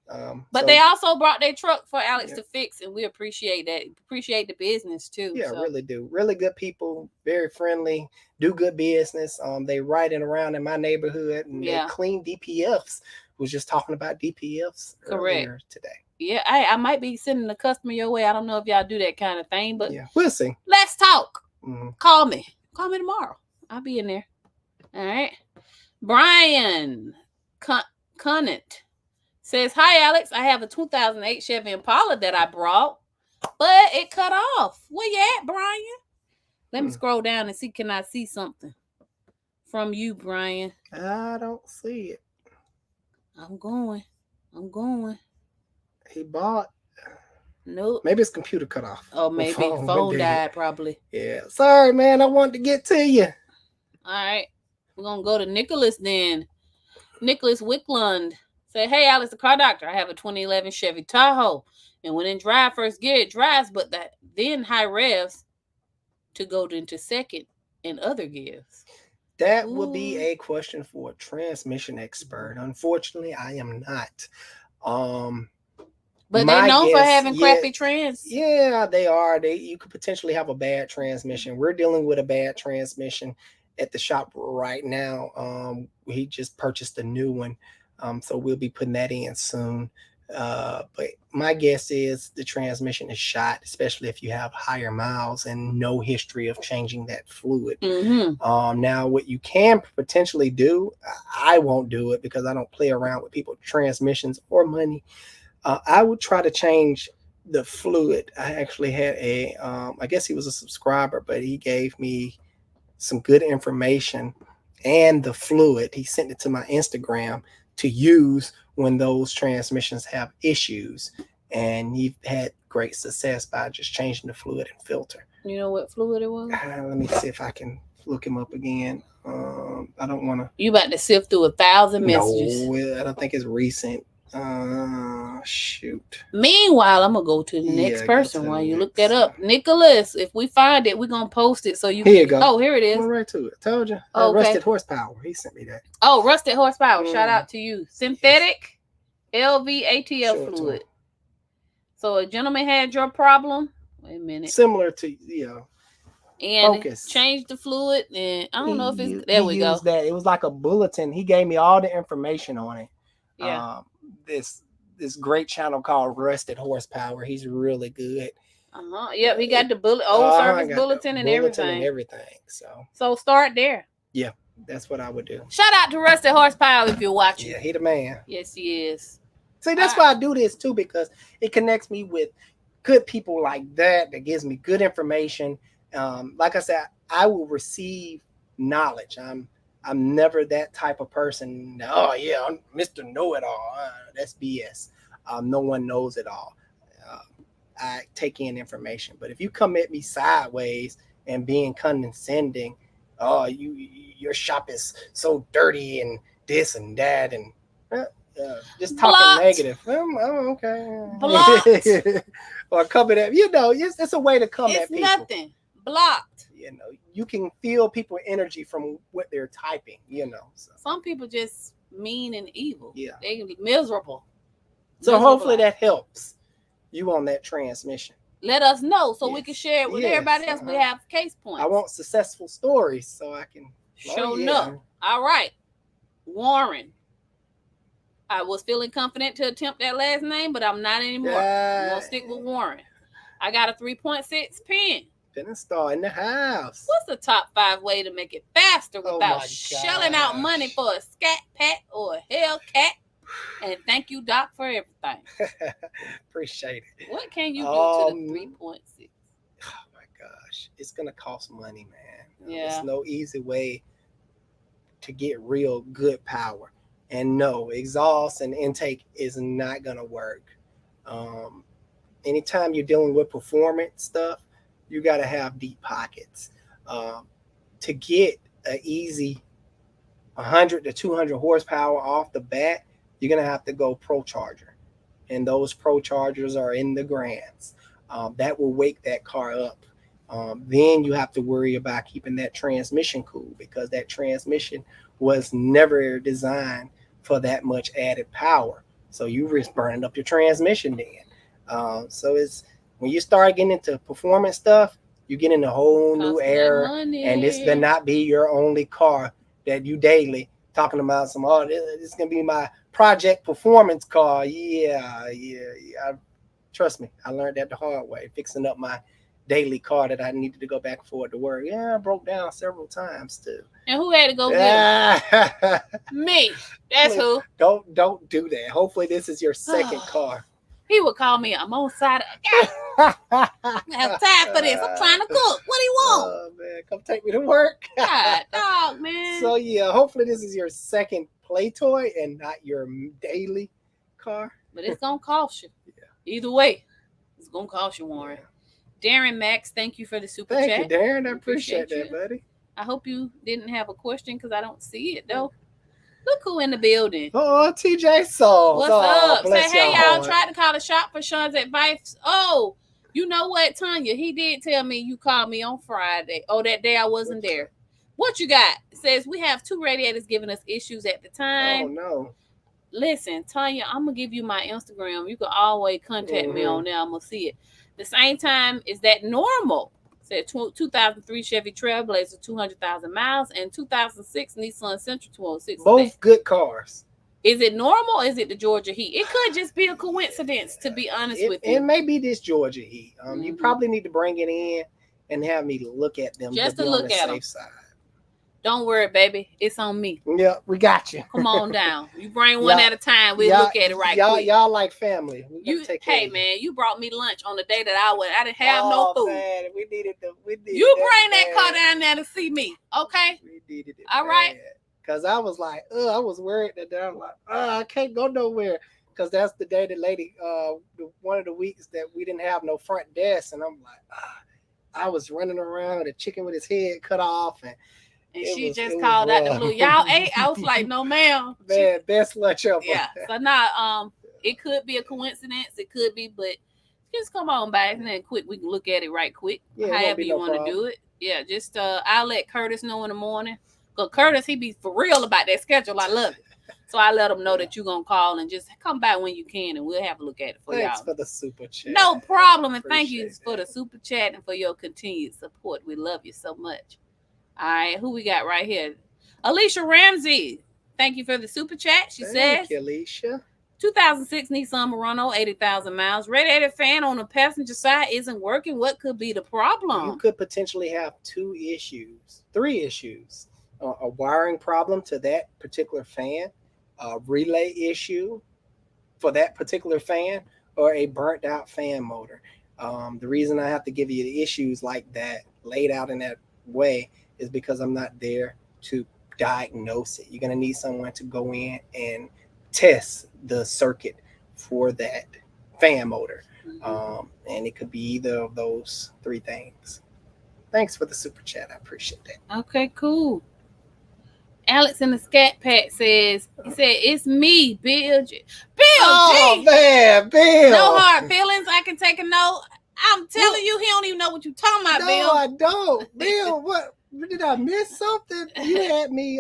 But they also brought their truck for Alex to fix, and we appreciate that. Appreciate the business too. Yeah, really do. Really good people, very friendly, do good business. They riding around in my neighborhood, and they clean DPFs. Was just talking about DPFs earlier today. Yeah, I might be sending a customer your way. I don't know if y'all do that kind of thing, but we'll see. Let's talk. Mm-hmm. Call me tomorrow. I'll be in there. All right. Brian Cunnett says, "Hi, Alex. I have a 2008 Chevy Impala that I brought, but it cut off. Where you at, Brian? Let me scroll down and see. Can I see something from you, Brian? I don't see it. I'm going. He bought. Nope. Maybe his computer cut off. Oh, maybe phone died, probably. Yeah. Sorry, man. I wanted to get to you. All right. We're going to go to Nicholas then. Nicholas Wicklund said, "Hey, Alex, the Car Doctor. I have a 2011 Chevy Tahoe. And when in drive first gear, it drives, but then high revs to go into second and other gears." That would be a question for a transmission expert. Unfortunately, I am not. But they're known for having crappy trans. Yeah, they are. You could potentially have a bad transmission. We're dealing with a bad transmission at the shop right now. We just purchased a new one, so we'll be putting that in soon. But my guess is the transmission is shot, especially if you have higher miles and no history of changing that fluid. Mm-hmm. Now, what you can potentially do, I won't do it because I don't play around with people's transmissions or money. I would try to change the fluid. I actually had I guess he was a subscriber, but he gave me some good information and the fluid. He sent it to my Instagram to use when those transmissions have issues. And he had great success by just changing the fluid and filter. You know what fluid it was? Let me see if I can look him up again. I don't want to. You about to sift through 1,000 messages. No, I don't think it's recent. Shoot. Meanwhile, I'm gonna go to the next person while you look that up. Nicholas, if we find it, we're gonna post it so you here you go. Oh, here it is. Went right to it. Told you. Okay. Rusted Horsepower. He sent me that. Oh, Rusted Horsepower. Shout out to you. Synthetic LVATL fluid. So a gentleman had your problem. Wait a minute. Similar to and change the fluid, and I don't know if it's there. We go. That. It was like a bulletin. He gave me all the information on it. Yeah. This great channel called Rusted Horsepower. He's really good. Yep, he got the service bulletin and everything. So start there. Yeah, that's what I would do. Shout out to Rusted Horsepower if you're watching. Yeah, he the man. Yes, he is. See, that's why I do this too, because it connects me with good people like that gives me good information. Like I said, I will receive knowledge. I'm never that type of person. Oh yeah, I'm Mr. Know-It-All. That's BS. No one knows it all. I take in information, but if you come at me sideways and being condescending, oh, your shop is so dirty and this and that, and just talking negative. Oh, okay. Blocked. Or coming at it's a way to come at people. It's nothing. Blocked. You can feel people's energy from what they're typing, So. Some people just mean and evil. Yeah. They can be miserable. So hopefully that helps you on that transmission. Let us know so we can share it with everybody else. We have case points. I want successful stories so I can show up. All right. Warren. I was feeling confident to attempt that last name, but I'm not anymore. I'm going to stick with Warren. I got a 3.6 pen. Install in the house. What's the top 5 way to make it faster without shelling out money for a Scat Pack or a Hellcat? And thank you, Doc, for everything. Appreciate it. What can you do to the 3.6? oh my gosh, it's gonna cost money, man. Yeah. There's no easy way to get real good power. And no, exhaust and intake is not gonna work. Um, Anytime you're dealing with performance stuff, you got to have deep pockets. Um, to get an easy 100 to 200 horsepower off the bat, you're gonna have to go Pro Charger, and those Pro Chargers are in the grands. That will wake that car up. Then you have to worry about keeping that transmission cool, because that transmission was never designed for that much added power. So you risk burning up your transmission then. So it's when you start getting into performance stuff, you get in a whole new era, and this better not be your only car that you daily talking about some, oh, this is gonna be my project performance car. Yeah. Trust me, I learned that the hard way, fixing up my daily car that I needed to go back and forth to work. Yeah, I broke down several times too. And who had to go get it? Me. That's who. Don't do that. Hopefully this is your second car. He would call me. I'm on side. I have time for this. I'm trying to cook. What do you want? Oh man, come take me to work. God, dog, man. So yeah, hopefully this is your second play toy and not your daily car. But it's gonna cost you. Yeah. Either way, it's gonna cost you, Warren. Yeah. Darren Max, thank you for the super chat. Thank you, Darren. I appreciate that, buddy. I hope you didn't have a question because I don't see it though. Look who in the building. Oh, TJ Soul. What's up? Say, hey, y'all, tried to call the shop for Sean's advice. Oh, you know what, Tanya? He did tell me you called me on Friday. Oh, that day I wasn't there. What you got? It says we have 2 radiators giving us issues at the time. Oh, no. Listen, Tanya, I'm going to give you my Instagram. You can always contact me on there. I'm going to see it. The same time, is that normal? Said 2003 Chevy Trailblazer, 200,000 miles, and 2006 Nissan Sentra 206. Both good cars. Is it normal or is it the Georgia heat? It could just be a coincidence, to be honest with you. It may be this Georgia heat. You probably need to bring it in and have me look at them. Just to look at them. Side. Don't worry, baby. It's on me. Yeah, we got you. Come on down. You bring one at a time. We'll look at it quick. Y'all like family. Hey, man, you brought me lunch on the day that I didn't have no food. Man, we needed you bring that car down there to see me, okay? We needed it. All right. Because I was like, I was worried that I'm like, I can't go nowhere. Because that's the day the lady, one of the weeks that we didn't have no front desk. And I'm like, I was running around with a chicken with his head cut off. And she just called out the blue. Y'all ate? I was like, no, ma'am. Man, best lunch ever. Yeah. So now, it could be a coincidence. It could be, but just come on by and then quick. We can look at it right quick. Yeah, however you want to do it. Yeah, just I'll let Curtis know in the morning. Because Curtis, he be for real about that schedule. I love it. So I let him know that you're going to call and just come by when you can, and we'll have a look at it for y'all. Thanks for the super chat. No problem. And thank you for the super chat and for your continued support. We love you so much. All right, who we got right here? Alicia Ramsey. Thank you for the super chat. She says, thank you, Alicia. 2006 Nissan Murano, 80,000 miles. Radiator fan on the passenger side isn't working. What could be the problem? You could potentially have 3 issues. A wiring problem to that particular fan, a relay issue for that particular fan, or a burnt out fan motor. The reason I have to give you the issues like that laid out in that way is because I'm not there to diagnose it. You're going to need someone to go in and test the circuit for that fan motor. And it could be either of those 3 things. Thanks for the super chat. I appreciate that. Okay, cool. Alex in the Scat Pack says, he said, it's me, Bill G. Oh, man, Bill. No hard feelings. I can take a note. I'm telling you, he don't even know what you're talking about, Bill. No, I don't. Bill, what? Did I miss something? You had me,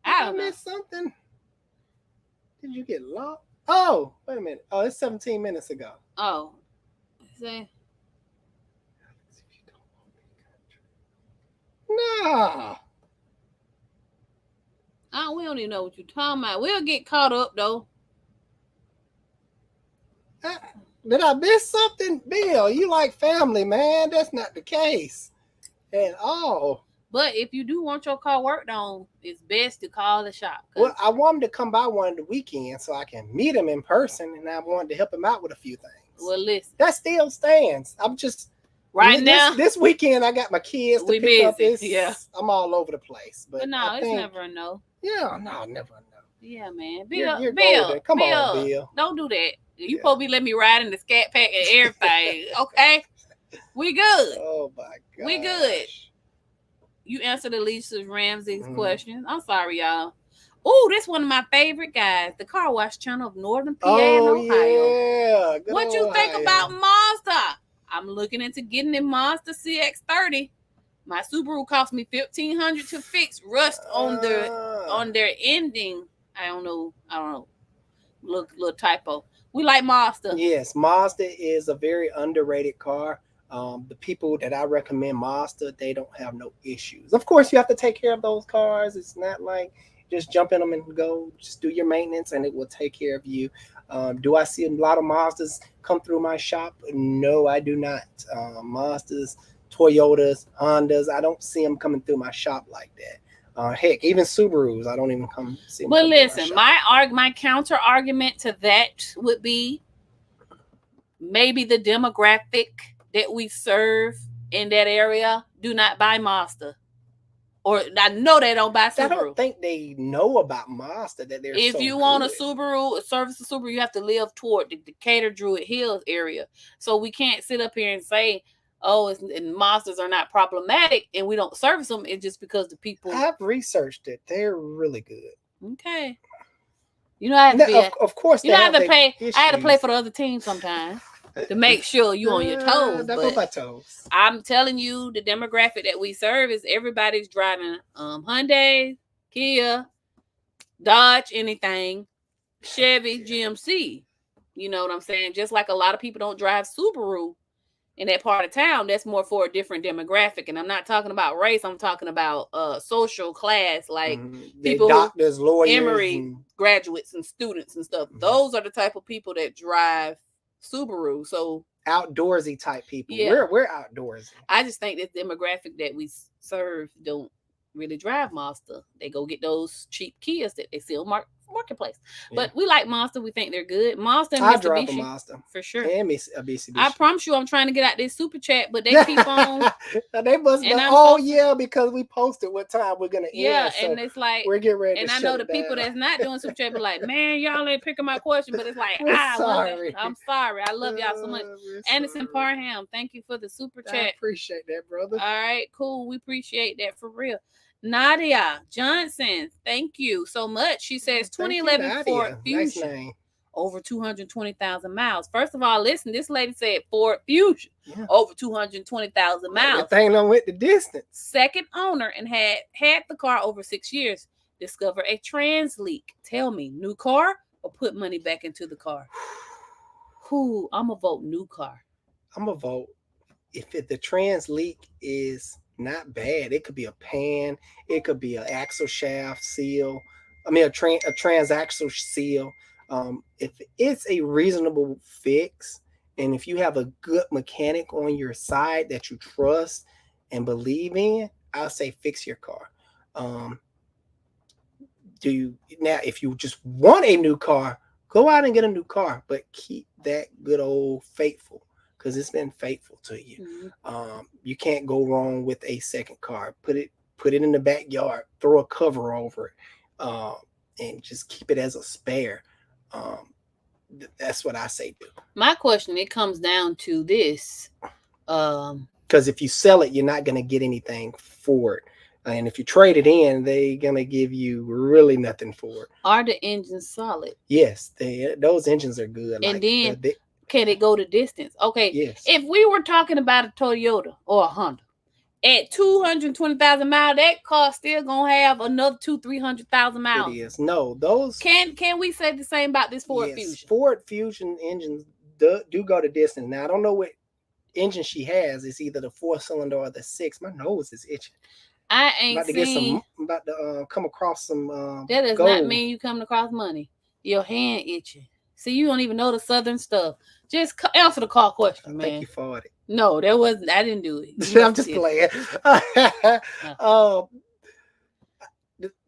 I missed something. Did you get locked? Oh, wait a minute. Oh, it's 17 minutes ago. Oh. See? No. We don't even know what you're talking about. We'll get caught up, though. Did I miss something? Bill, you like family, man. That's not the case at all. But if you do want your car worked on, it's best to call the shop. Well, I want him to come by one of the weekends so I can meet him in person, and I wanted to help him out with a few things. Well, listen. That still stands. I'm just right now. This weekend, I got my kids to pick up. Yeah. I'm all over the place. But no, it's never a no. Yeah, no, never a no. Yeah, man. Bill, you're golden. Come on, Bill. Don't do that. You supposed to be letting me ride in the scat pack and everything. Okay? We good. Oh, my God. We good. You answered Alicia Ramsey's questions. I'm sorry, y'all. Oh, this one of my favorite guys, the car wash channel of Northern PA and Ohio. Yeah. What you think about Mazda? I'm looking into getting a Mazda CX-30. My Subaru cost me $1,500 to fix rust on their ending. I don't know. Little typo. We like Mazda. Yes, Mazda is a very underrated car. The people that I recommend Mazda, they don't have no issues. Of course, you have to take care of those cars. It's not like just jump in them and go. Just do your maintenance, and it will take care of you. Do I see a lot of Mazdas come through my shop? No, I do not. Mazdas, Toyotas, Hondas, I don't see them coming through my shop like that. Heck, even Subarus, I don't even see them. But listen, my counter argument to that would be maybe the demographic that we serve in that area do not buy Mazda. Or I know they don't buy Subaru. I don't think they know about Mazda, that they're if you want a Subaru, service a Subaru, you have to live toward the Decatur Druid Hills area. So we can't sit up here and say, oh, and Mazdas are not problematic and we don't service them. It's just because the people. I've researched it. They're really good. Okay. You know, I have to of course, you know, I have to pay. Issues. I had to play for the other team sometimes to make sure you on your toes. But my toes. I'm telling you, the demographic that we serve is everybody's driving Hyundai, Kia, Dodge, anything, Chevy, GMC. You know what I'm saying? Just like a lot of people don't drive Subaru in that part of town. That's more for a different demographic. And I'm not talking about race. I'm talking about social class, like people, doctors, lawyers, Emory graduates and students and stuff. Those are the type of people that drive Subaru. So outdoorsy type people. Yeah. We're outdoorsy. I just think that demographic that we serve don't really drive Mazda. They go get those cheap Kias that they sell marketplace. But we like Mazda. We think they're good. Mazda and I drive a Mazda for sure. And a Mitsubishi. I promise you, I'm trying to get out this super chat, but they keep on. They must know. Because we posted what time we're gonna end. Yeah, so and it's like we're getting ready. And to I know the people that's not doing super chat, but like, man, y'all ain't picking my question. But it's like, sorry. I'm sorry. I love y'all so much. Anderson Parham, thank you for the super chat. I appreciate that, brother. All right, cool. We appreciate that for real. Nadia Johnson, thank you so much. She says 2011 Ford Fusion, nice over 220,000 miles. First of all, listen, this lady said Ford Fusion, over 220,000 miles. That thing done went the distance. Second owner and had the car over 6 years. Discover a trans leak. Tell me, new car or put money back into the car? I'm gonna vote new car. I'm gonna vote if the trans leak is not bad. It could be a pan. It could be an axle shaft seal. I mean, a transaxle seal. If it's a reasonable fix, and if you have a good mechanic on your side that you trust and believe in, I'll say fix your car. If you just want a new car, go out and get a new car, but keep that good old faithful. Because it's been faithful to you. You can't go wrong with a second car. Put it in the backyard, throw a cover over it, and just keep it as a spare. That's what I say do. My question, it comes down to this. Because if you sell it, you're not going to get anything for it. And if you trade it in, they're going to give you really nothing for it. Are the engines solid? Yes, those engines are good. And then... can it go the distance? Okay. Yes. If we were talking about a Toyota or a Honda at 220,000 miles, that car still gonna have another 200,000-300,000 miles. It is. No, those can we say the same about this Ford Fusion? Ford Fusion engines do go the distance. Now I don't know what engine she has. It's either the 4-cylinder or the 6. My nose is itching. I ain't I'm about to come across some. That does not mean you coming across money. Your hand itching. See, you don't even know the Southern stuff. Just answer the call question, man. I think you fought it. No, that wasn't. I didn't do it. I'm just playing.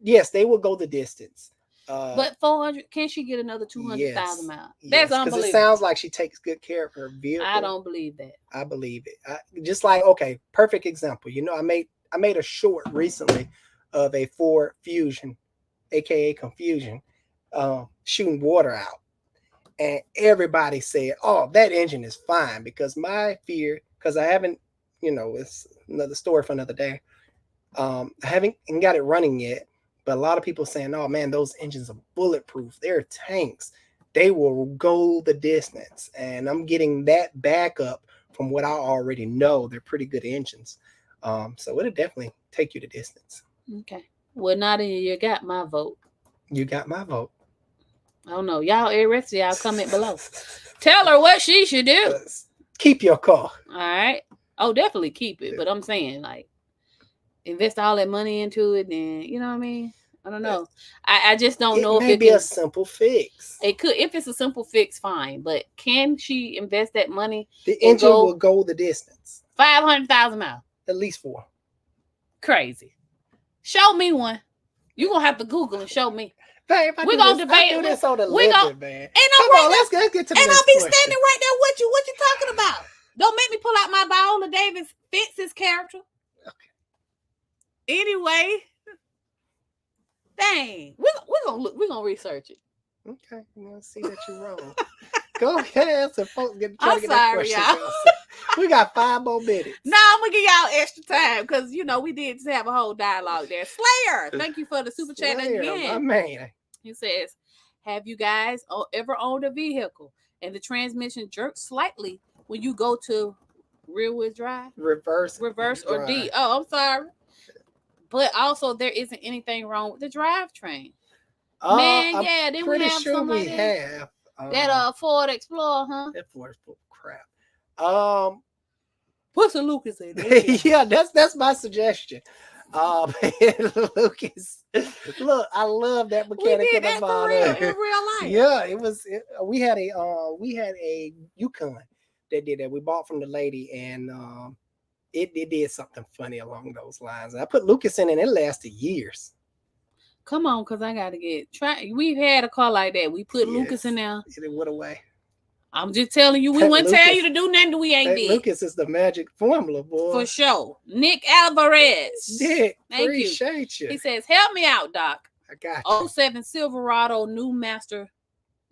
Yes, they will go the distance. But 400, can she get another 200,000 miles? That's unbelievable. Because it sounds like she takes good care of her vehicle. I don't believe that. I believe it. Just like, okay, perfect example. I made a short recently of a Ford Fusion, aka Confusion, shooting water out, and everybody said, "Oh, that engine is fine." Because my fear, because I haven't, it's another story for another day. I haven't got it running yet. But a lot of people saying, "Oh man, those engines are bulletproof. They're tanks. They will go the distance." And I'm getting that backup from what I already know. They're pretty good engines. So it'll definitely take you the distance. Okay. Well, Nadia, you got my vote. You got my vote. I don't know. Y'all, every rest of y'all comment below. Tell her what she should do. Keep your car. All right. Oh, definitely keep it. But I'm saying, like, invest all that money into it, and you know what I mean? I don't know. I just don't know if it may be a simple fix. It could, if it's a simple fix, fine. But can she invest that money? The engine will go the distance. 500,000 miles. At least 4. Crazy. Show me one. You're gonna have to Google and show me. Babe, we're gonna debate. I do this on the limit, man. Come on, let's get to the next question. And I'll be standing right there with you. What you talking about? Don't make me pull out my Viola Davis Fences character. Okay. Anyway, dang, we're gonna research it. Okay, I'm gonna see that you're wrong. Go ahead, so folks get I'm sorry, y'all. We got 5 more minutes. No, I'm gonna give y'all extra time because we did just have a whole dialogue there. Slayer, thank you for the super chat again. My man. He says, "Have you guys ever owned a vehicle and the transmission jerks slightly when you go to rear wheel drive, reverse, or D? Oh, I'm sorry. But also, there isn't anything wrong with the drivetrain. Man, yeah, then we have somebody have that Ford Explorer, huh? That Ford Explorer crap. Put some Lucas in there. Yeah, that's my suggestion. Lucas, look, I love that mechanic in real life. Yeah, we had a Yukon that did that. We bought from the lady, and it did something funny along those lines. I put Lucas in, and it lasted years. Come on, because I got to we've had a car like that. We put Lucas in there. It went away. I'm just telling you, we wouldn't tell you to do nothing we ain't did. Lucas is the magic formula, boy. For sure. Nick Alvarez. Nick, appreciate you. He says, "Help me out, Doc. I got you. 07 Silverado, new master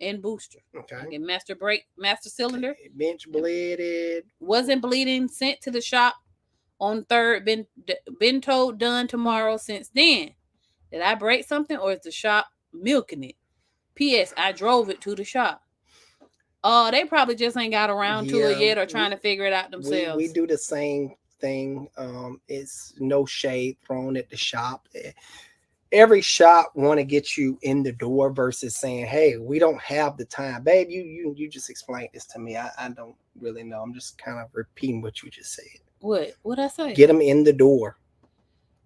and booster. Okay. Master brake, master cylinder. Bench bleeded. Wasn't bleeding. Sent to the shop on 3rd. Been told done tomorrow since then. Did I break something or is the shop milking it? P.S. I drove it to the shop. They probably just ain't got around to it yet or trying to figure it out themselves. We do the same thing. It's no shade thrown at the shop. Every shop want to get you in the door versus saying, "Hey, we don't have the time." Babe, you just explained this to me. I don't really know. I'm just kind of repeating what you just said. What I say? Get them in the door.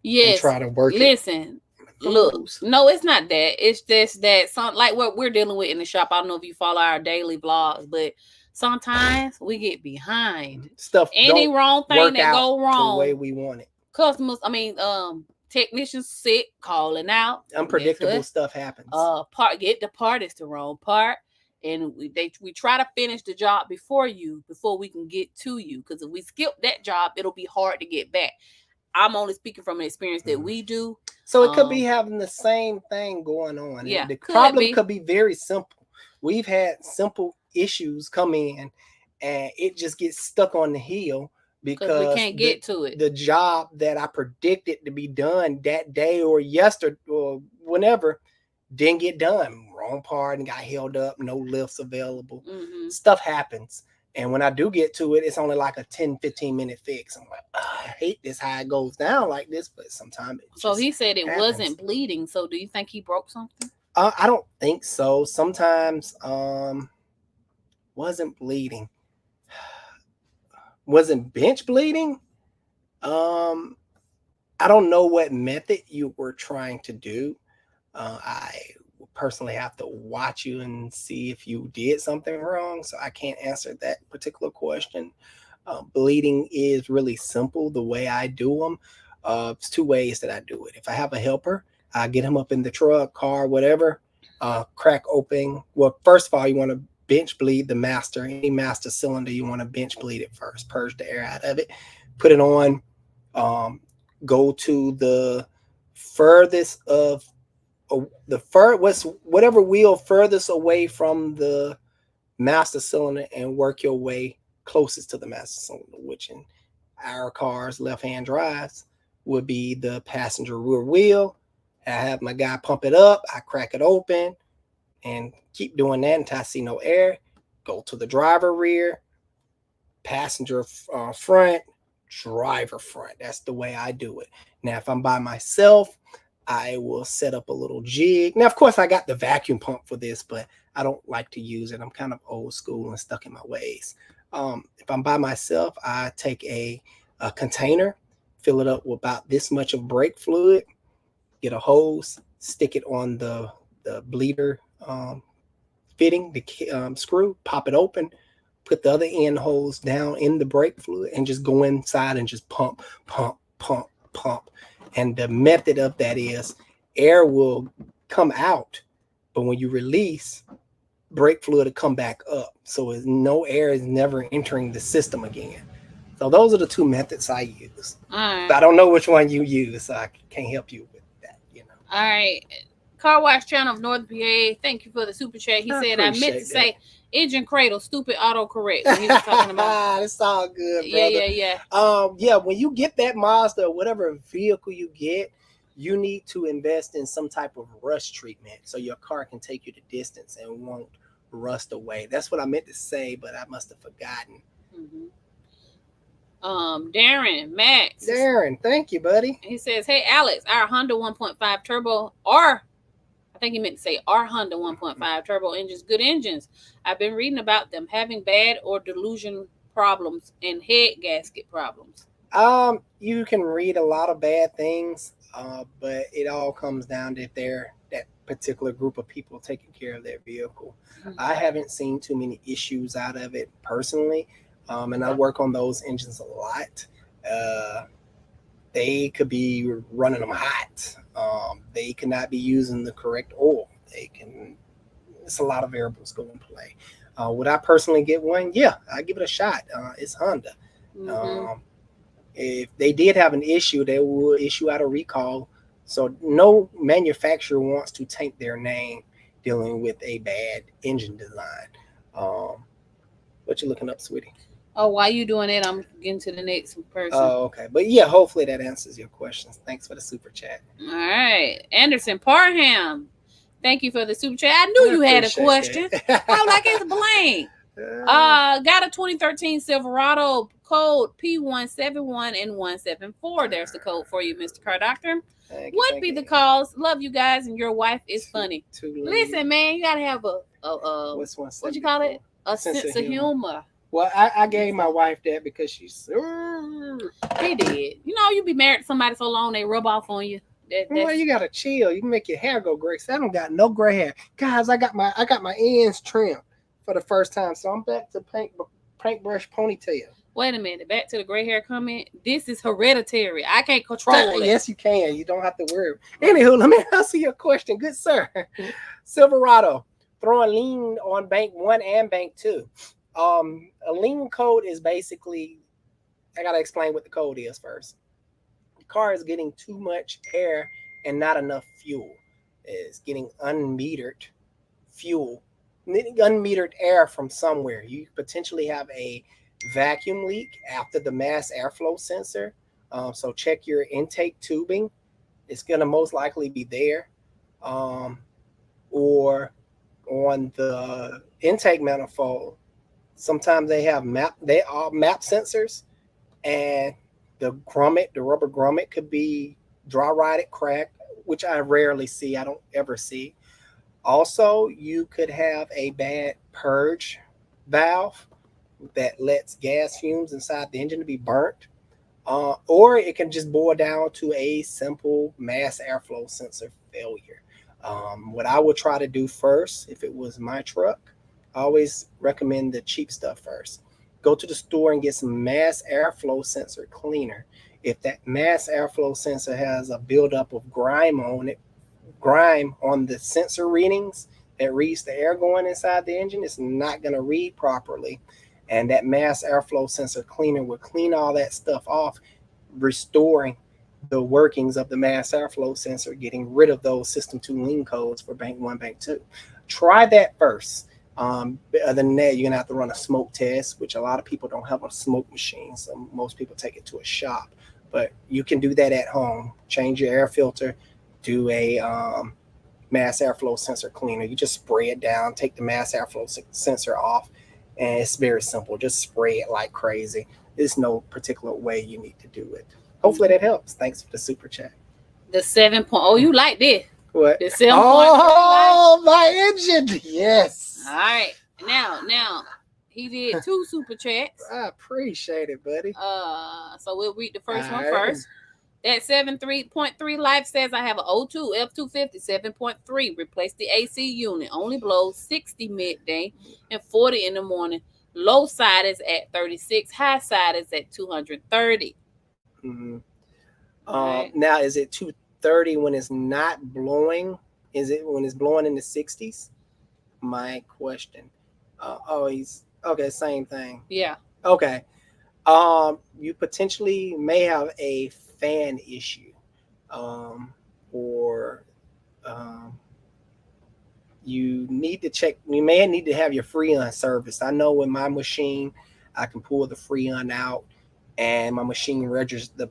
Yes. And try to work Listen. Look, no, it's not that. It's just that like what we're dealing with in the shop. I don't know if you follow our daily vlogs, but sometimes we get behind stuff. Any wrong thing that go wrong the way we want it. Customers, technicians sick, calling out. Unpredictable stuff happens. Get the part. It's the wrong part, and we try to finish the job before we can get to you. Because if we skip that job, it'll be hard to get back. I'm only speaking from an experience that we do. So it could be having the same thing going on. Yeah, the problem could be very simple. We've had simple issues come in, and it just gets stuck on the heel because we can't get to it. The job that I predicted to be done that day or yesterday or whenever didn't get done. Wrong part and got held up. No lifts available. Mm-hmm. Stuff happens. And when I do get to it, it's only like a 10-15 minute fix. I'm like, I hate this how it goes down like this, but sometimes it So he said it happens. Wasn't bleeding. So do you think he broke something? I don't think so. Sometimes wasn't bleeding. Wasn't bench bleeding? I don't know what method you were trying to do. I personally have to watch you and see if you did something wrong, so I can't answer that particular question. Bleeding is really simple the way I do them. It's 2 ways that I do it. If I have a helper, I get him up in the truck, car, whatever, crack open. Well, first of all, you want to bench bleed the master. Any master cylinder, you want to bench bleed it first. Purge the air out of it. Put it on. Go to the furthest of whatever wheel furthest away from the master cylinder and work your way closest to the master cylinder, which in our cars, left-hand drives, would be the passenger rear wheel. I have my guy pump it up. I crack it open and keep doing that until I see no air. Go to the driver rear, passenger front, driver front. That's the way I do it. Now, if I'm by myself, I will set up a little jig. Now, of course, I got the vacuum pump for this, but I don't like to use it. I'm kind of old school and stuck in my ways. If I'm by myself, I take a container, fill it up with about this much of brake fluid, get a hose, stick it on the bleeder fitting, the screw, pop it open, put the other end hose down in the brake fluid and just go inside and just pump, pump, pump, pump. And the method of that is air will come out, but when you release, brake fluid will come back up. So no air is never entering the system again. So those are the two methods I use. All right. But I don't know which one you use, so I can't help you with that. All right. Car Wash Channel of Northern PA. Thank you for the super chat. He said, I meant to say engine cradle, stupid autocorrect. When he was talking about it's all good, brother. Yeah. When you get that Mazda or whatever vehicle you get, you need to invest in some type of rust treatment so your car can take you the distance and won't rust away. That's what I meant to say, but I must have forgotten. Mm-hmm. Max. Darren, thank you, buddy. He says, hey, Alex, our Honda 1.5 turbo, or I think he meant to say our Honda 1.5 turbo engines, good engines. I've been reading about them having bad or delusion problems and head gasket problems. You can read a lot of bad things, but it all comes down to if they're that particular group of people taking care of their vehicle. Mm-hmm. I haven't seen too many issues out of it personally. And I work on those engines a lot. They could be running them hot. They could not be using the correct oil. It's a lot of variables go in play. Would I personally get one? Yeah, I give it a shot. It's Honda. Mm-hmm. If they did have an issue, they will issue out a recall. So no manufacturer wants to taint their name dealing with a bad engine design. What you looking up, sweetie? Oh, while you doing that, I'm getting to the next person. Oh, okay. But yeah, hopefully that answers your questions. Thanks for the super chat. All right. Anderson Parham. Thank you for the super chat. I knew you had a question. I was like, it's blank. Got a 2013 Silverado, code P171 and 174. There's the code for you, Mr. Car Doctor. What be the cause? Love you guys, and your wife is funny. Listen, man, you gotta have a what you call it? A sense of humor. Well, I gave my wife that because she's. He did. You be married to somebody so long they rub off on you. Well, you gotta chill. You can make your hair go gray. I don't got no gray hair, guys. I got my ends trimmed for the first time, so I'm back to paintbrush ponytail. Wait a minute. Back to the gray hair comment. This is hereditary. I can't control it. Yes, you can. You don't have to worry. Anywho, let me answer your question, good sir. Silverado throwing lean on bank 1 and bank 2. A lean code is basically, I gotta explain what the code is first. The car is getting too much air and not enough fuel. It's getting unmetered fuel, unmetered air from somewhere. You potentially have a vacuum leak after the mass airflow sensor. So check your intake tubing. It's gonna most likely be there. Or on the intake manifold. Sometimes they have map sensors, and the rubber grommet could be dry rotted, cracked, which I rarely see. I don't ever see. Also, you could have a bad purge valve that lets gas fumes inside the engine to be burnt, or it can just boil down to a simple mass airflow sensor failure. What I would try to do first, if it was my truck, I always recommend the cheap stuff first. Go to the store and get some mass airflow sensor cleaner. If that mass airflow sensor has a buildup of grime on it, grime on the sensor readings that reads the air going inside the engine, it's not going to read properly. And that mass airflow sensor cleaner will clean all that stuff off, restoring the workings of the mass airflow sensor, getting rid of those system 2 lean codes for bank 1, bank 2. Try that first. Other than that, you're gonna have to run a smoke test, which a lot of people don't have a smoke machine, so most people take it to a shop. But you can do that at home. Change your air filter, do a mass airflow sensor cleaner. You just spray it down, take the mass airflow sensor off, and it's very simple. Just spray it like crazy. There's no particular way you need to do it. Hopefully that helps. Thanks for the super chat. The 7 point. Oh, you like this? What? The 7 Oh, my engine. Yes. All right. Now he did 2 super chats. I appreciate it, buddy. So we'll read the first one first. That 7.3 Life says, I have an O2 F250 7.3. Replace the AC unit. Only blows 60 midday and 40 in the morning. Low side is at 36. High side is at 230. Mm-hmm. Right. Now, is it 230 when it's not blowing? Is it when it's blowing in the 60s? My question. He's okay. Same thing. Yeah. Okay. You potentially may have a fan issue, or you need to check. You may need to have your Freon serviced. I know with my machine, I can pull the Freon out, and my machine registers the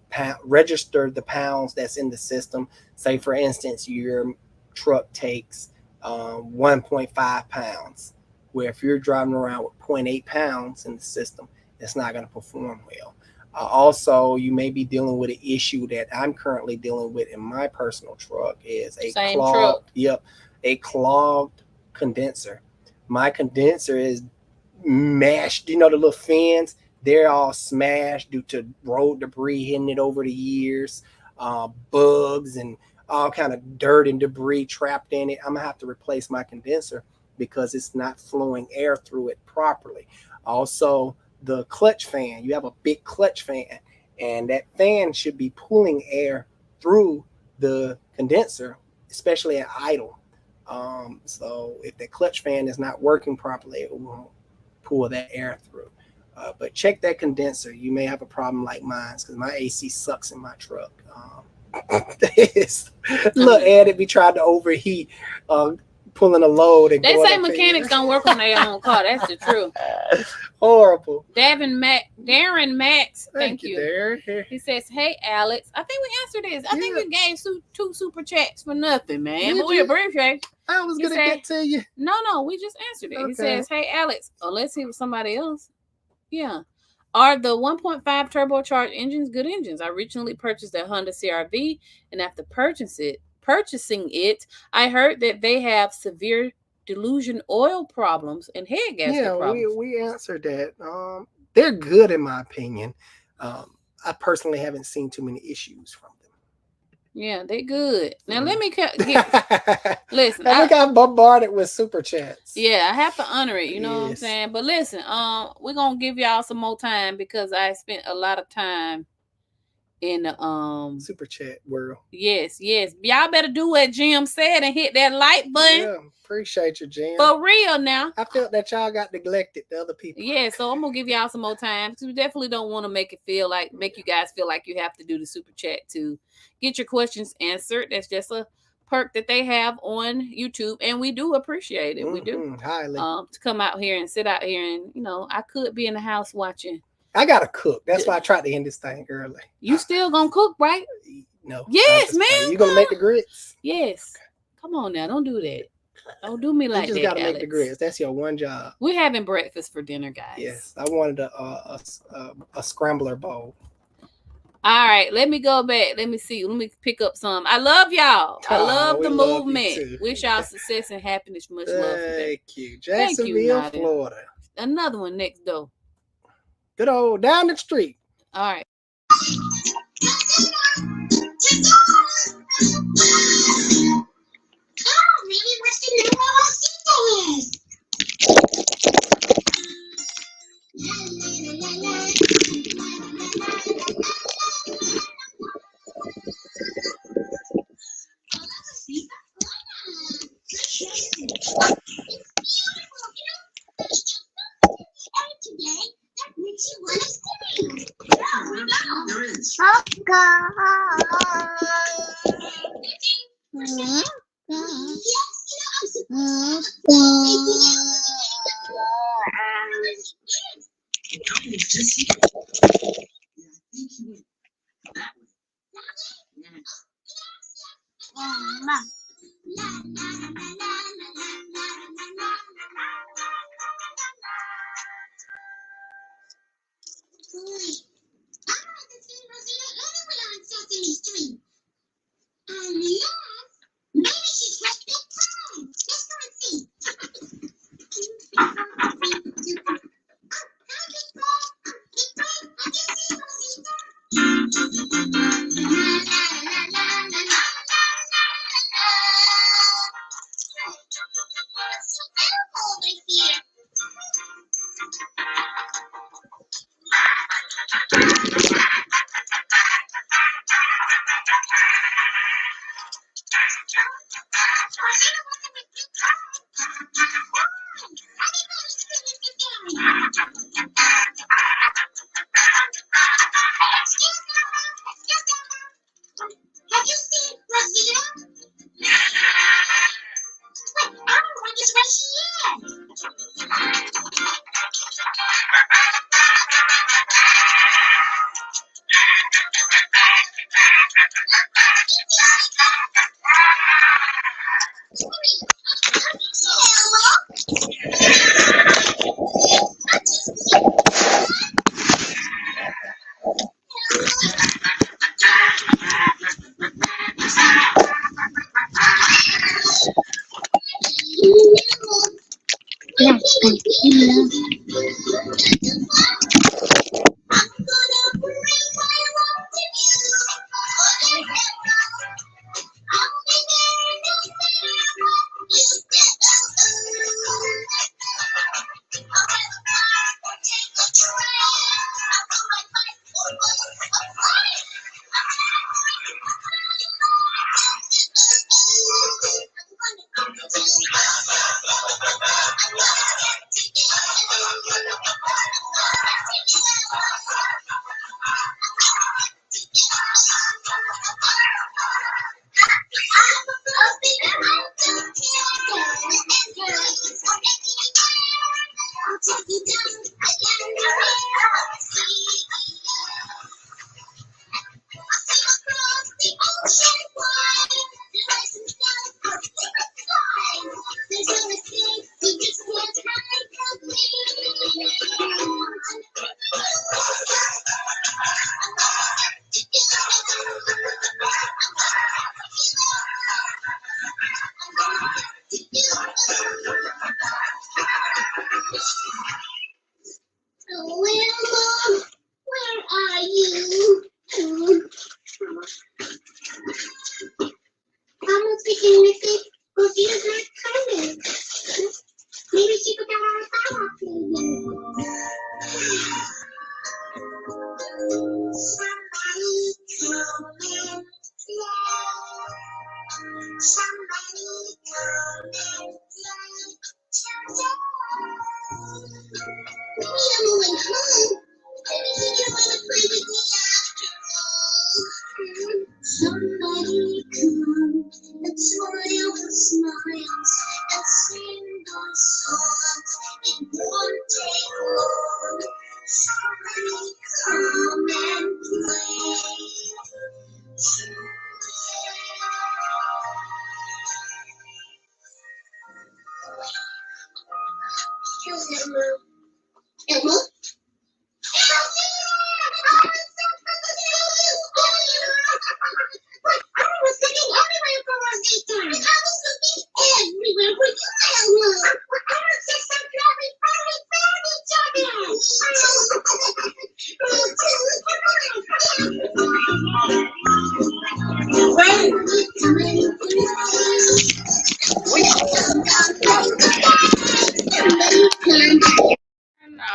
pounds that's in the system. Say, for instance, your truck takes 1.5 pounds, where if you're driving around with 0.8 pounds in the system, it's not going to perform well. Also, you may be dealing with an issue that I'm currently dealing with in my personal truck is a clogged condenser. My condenser is mashed. You know, the little fins, they're all smashed due to road debris hitting it over the years, bugs and all kind of dirt and debris trapped in it. I'm gonna have to replace my condenser because it's not flowing air through it properly. Also, the clutch fan, you have a big clutch fan, and that fan should be pulling air through the condenser, especially at idle. So if the clutch fan is not working properly, it won't pull that air through. But check that condenser. You may have a problem like mine because my AC sucks in my truck. Look, Ed, if we tried to overheat, pulling a load. And they say mechanics don't work on their own car. That's the truth. Horrible. Darren Max, thank you. Darren. He says, hey, Alex. I think we answered this. I think we gave 2 super chats for nothing, man. But we appreciate. I was going to get to you. No, we just answered it. Okay. He says, hey, Alex, unless he was somebody else. Yeah. Are the 1.5 turbocharged engines good engines? I recently purchased a Honda CR-V, and after purchasing it, I heard that they have severe dilution oil problems and head gasket problems. Yeah, we answered that. They're good in my opinion. I personally haven't seen too many issues from them. Yeah, they're good. Now let me listen. I got bombarded with super chats. Yeah, I have to honor it. You know what I'm saying? But listen, we're gonna give y'all some more time because I spent a lot of time in the super chat world. Yes. Y'all better do what Jim said and hit that like button. Yeah, appreciate you, Jim. For real now. I felt that y'all got neglected to other people. Yeah, so I'm gonna give y'all some more time because we definitely don't want to make you guys feel like you have to do the super chat to get your questions answered. That's just a perk that they have on YouTube, and we do appreciate it. We do highly to come out here and sit out here, and I could be in the house watching. I gotta cook. That's why I tried to end this thing early. You still gonna cook, right? No. Yes, man. You gonna make the grits? Yes. Okay. Come on now, don't do that. Don't do me like that. You just gotta make the grits. That's your one job. We're having breakfast for dinner, guys. Yes, I wanted a scrambler bowl. All right, let me go back. Let me see. Let me pick up some. I love y'all. I love the movement. Wish y'all success and happiness. Much love. Thank you. Jacksonville, Florida. Another one next door. Good old down the street. All right.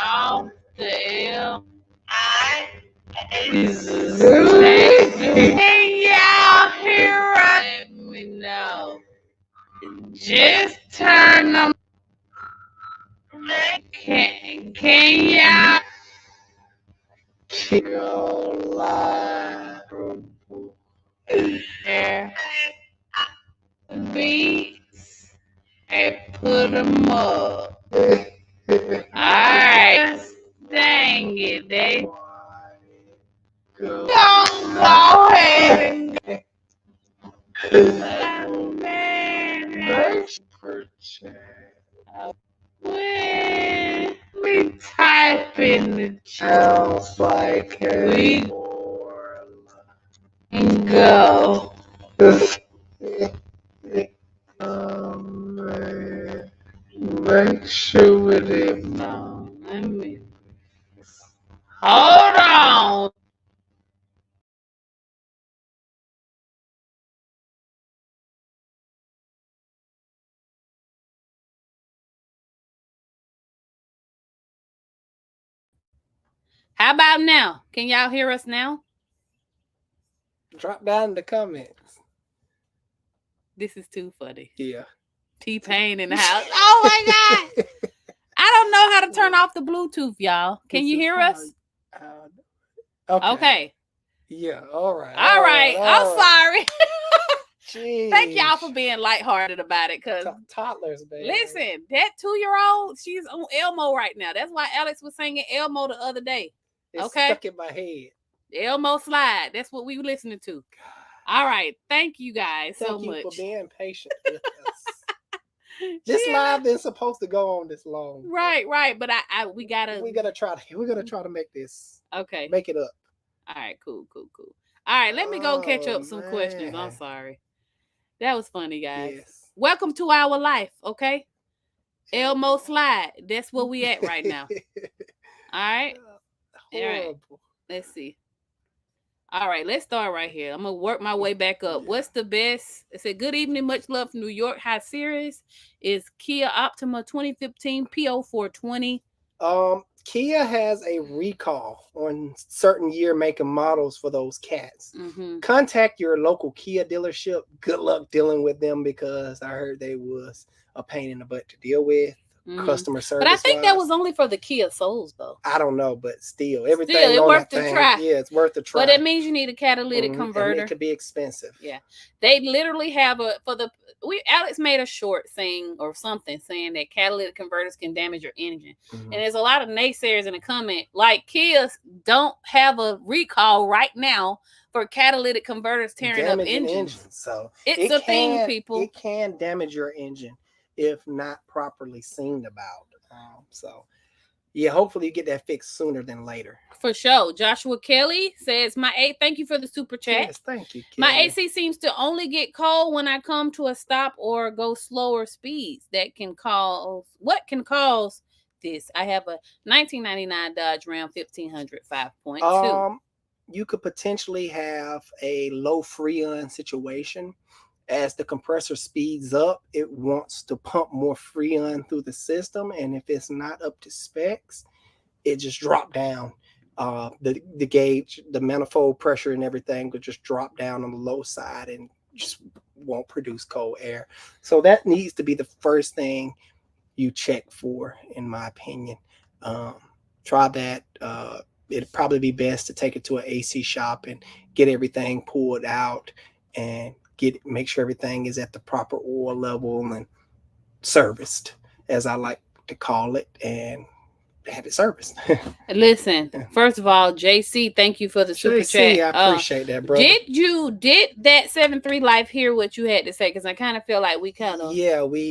No. Just turn them. Can y'all their beats and put them up? Alright. Dang it, they don't go ahead and we type in the chat like we go. Make sure it is no. Let me hold on. How about now? Can y'all hear us now? Drop down in the comments. This is too funny. Yeah. T-Pain in the house. Oh my God. I don't know how to turn off the Bluetooth, y'all. Can you hear us? Okay. Yeah, all right. All right. I'm sorry. Jeez. Thank y'all for being lighthearted about it. Cause toddlers, baby. Listen, that 2-year-old, she's on Elmo right now. That's why Alex was singing Elmo the other day. It's stuck in my head. Elmo slide. That's what we were listening to. All right. Thank you guys so much. Thank you for being patient with us. This live isn't supposed to go on this long. Right. But we gotta try to make this. Okay. Make it up. All right, cool. All right, let me go catch up some questions. I'm sorry. That was funny, guys. Yes. Welcome to our life, okay? Elmo slide. That's where we at right now. All right. Horrible. All right. Let's see. All right, let's start right here. I'm gonna work my way back up. What's the best? It said, good evening, much love from New York. How serious is Kia Optima 2015 P0420? Kia has a recall on certain year, make, and models for those cats. Mm-hmm. Contact your local Kia dealership. Good luck dealing with them because I heard they was a pain in the butt to deal with. Mm-hmm. Customer service. But I think that was only for the Kia Souls, though. I don't know, but still, everything. It's worth the try. Yeah, it's worth the try. But it means you need a catalytic converter. And it could be expensive. Yeah, they literally have Alex made a short saying or something saying that catalytic converters can damage your engine, and there's a lot of naysayers in the comment like Kia don't have a recall right now for catalytic converters tearing up engines. So it's a thing, people. It can damage your engine if not properly seen about. So yeah, hopefully you get that fixed sooner than later. For sure. Joshua Kelly says, thank you for the super chat. Yes, thank you, Kelly. My AC seems to only get cold when I come to a stop or go slower speeds. What can cause this? I have a 1999 Dodge Ram 1500 5.2. You could potentially have a low Freon situation. As the compressor speeds up, it wants to pump more Freon through the system, and if it's not up to specs, it just drop down. The gauge, the manifold pressure, and everything would just drop down on the low side and just won't produce cold air. So that needs to be the first thing you check for, in my opinion. Try that. It'd probably be best to take it to an AC shop and get everything pulled out and make sure everything is at the proper oil level and serviced, as I like to call it, and have it serviced. Listen, first of all, JC, thank you for the super chat. I appreciate that, brother. Did that 7-3 Life hear what you had to say? Because I kind of feel like we we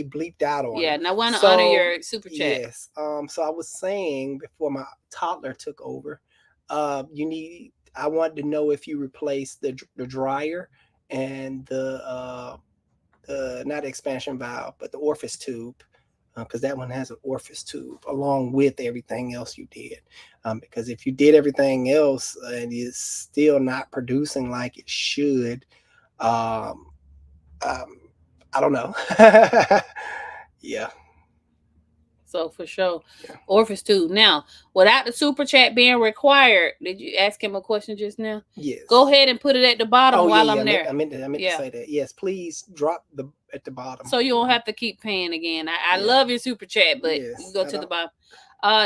bleeped out on it. Yeah, and I want to honor your super chat. Yes. So I was saying before my toddler took over, I wanted to know if you replaced the dryer and the not expansion valve, but the orifice tube, because that one has an orifice tube along with everything else you did. Because if you did everything else and it's still not producing like it should, I don't know. Yeah. So for sure, orifice tube. Now, without the super chat being required, did you ask him a question just now? Yes. Go ahead and put it at the bottom while I'm there. I meant to say that. Yes, please drop the at the bottom. So you don't have to keep paying again. I love your super chat, but you go to the bottom.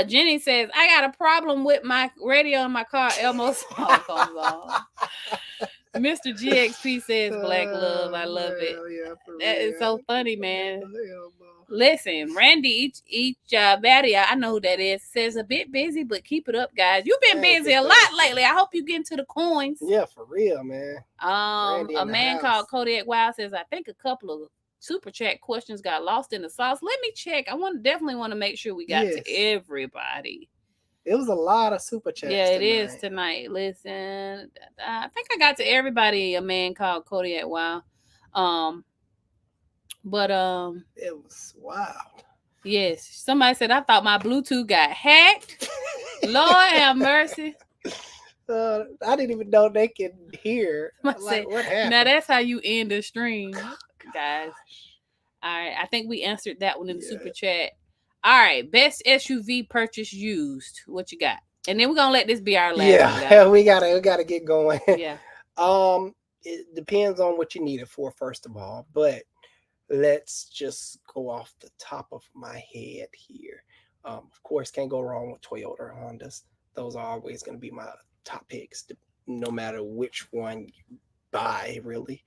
Jenny says, I got a problem with my radio in my car. Elmo song comes on. Mr. GXP says Black Love. I love it. Yeah, that is so funny, man. Listen, Randy Badia, I know who that is, says a bit busy, but keep it up, guys. You've been busy a lot lately. I hope you get into the coins. Yeah, for real, man. A man called Kodiak Wild says, I think a couple of super chat questions got lost in the sauce. Let me check. Definitely want to make sure we got to everybody. It was a lot of super chats. Yeah, it is tonight. Listen, I think I got to everybody. A man called Kodiak Wild. But it was wild. Yes, somebody said I thought my Bluetooth got hacked. Lord have mercy. I didn't even know they could hear. What happened? Now that's how you end the stream, guys. All right, I think we answered that one in the super chat. All right, best SUV purchase used. What you got? And then we're gonna let this be our last. Yeah, we gotta get going. Yeah. It depends on what you need it for, first of all. But let's just go off the top of my head here. Of course, can't go wrong with Toyota or Hondas. Those are always going to be my top picks, no matter which one you buy, really.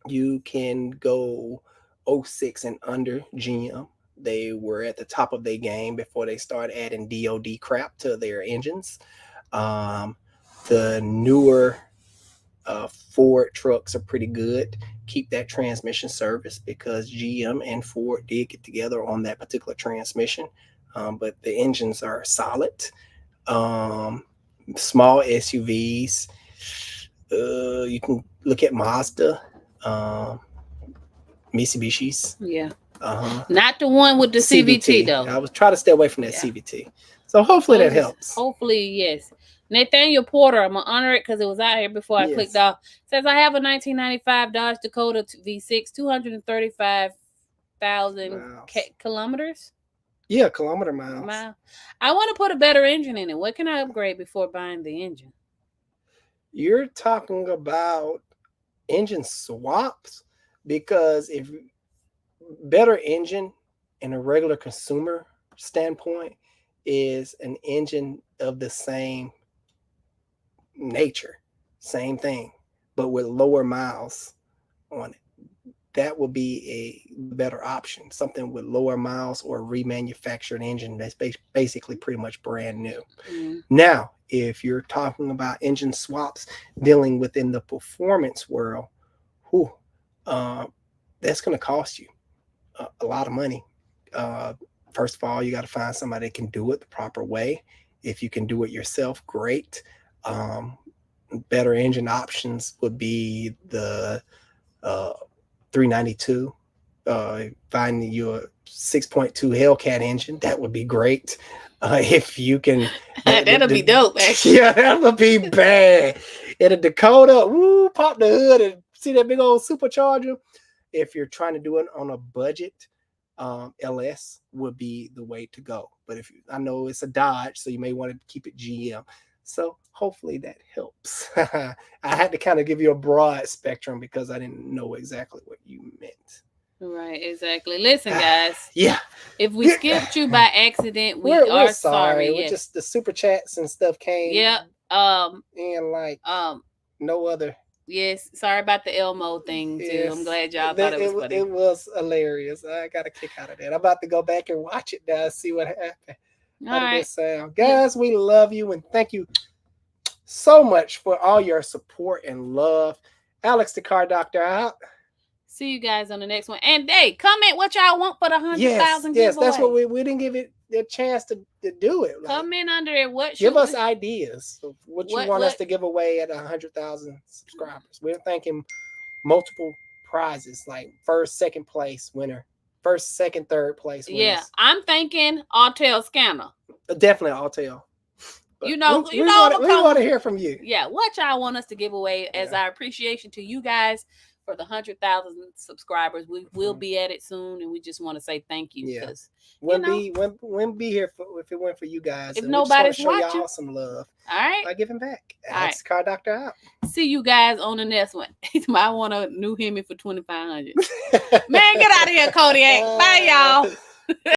You can go 06 and under GM. They were at the top of their game before they started adding DOD crap to their engines. The newer Ford trucks are pretty good. Keep that transmission service because GM and Ford did get together on that particular transmission. But the engines are solid. Small SUVs. You can look at Mazda. Mitsubishi's. Yeah. Not the one with the CVT though. I was trying to stay away from that CVT. So hopefully that helps. Hopefully, yes. Nathaniel Porter, I'm gonna honor it because it was out here before I clicked off. Says I have a 1995 Dodge Dakota V6, 235,000 kilometers. Yeah, kilometer miles. I want to put a better engine in it. What can I upgrade before buying the engine? You're talking about engine swaps, because if better engine in a regular consumer standpoint is an engine of the same nature, same thing, but with lower miles on it. That would be a better option. Something with lower miles or a remanufactured engine that's basically pretty much brand new. Now, if you're talking about engine swaps dealing within the performance world, that's going to cost you a lot of money. First of all, you got to find somebody that can do it the proper way. If you can do it yourself, great. Better engine options would be the 392. Finding you a 6.2 Hellcat engine, that would be great. If you can, that'll be dope. Actually, yeah, that would be bad. In a Dakota, pop the hood and see that big old supercharger. If you're trying to do it on a budget, LS would be the way to go. But I know it's a Dodge, so you may want to keep it GM. So hopefully that helps. I had to kind of give you a broad spectrum because I didn't know exactly what you meant. Right, exactly. Listen, guys. Yeah. If we skipped you by accident, we're sorry. Yes. Just the super chats and stuff came. Yeah. And like no other. Yes. Sorry about the Elmo thing too. Yes. I'm glad y'all thought it was funny. It was hilarious. I got a kick out of that. I'm about to go back and watch it now, see what happened. How did it sound? Guys, we love you and thank you so much for all your support and love. Alex the Car Doctor out. See you guys on the next one. And hey, comment what y'all want for the 100,000 giveaway. Yes, that's what we didn't give it a chance to do it. Comment under it. Give us ideas of what you want us to give away at 100,000 subscribers. We're thinking multiple prizes, like first, second place winner. First, second, third place winners. Yeah, I'm thinking Autel scanner. Definitely Autel. We want to hear from you. Yeah, what y'all want us to give away as our appreciation to you guys for the 100,000 subscribers. We will be at it soon, and we just want to say thank you. Yeah. Because Wouldn't be here if it weren't for you guys. If and nobody's we just want to show watching, y'all some love. All right. By giving back. All right. That's Car Doctor out. See you guys on the next one. I want a new Hemi for $2,500. Man, get out of here, Kodiak. Bye, y'all.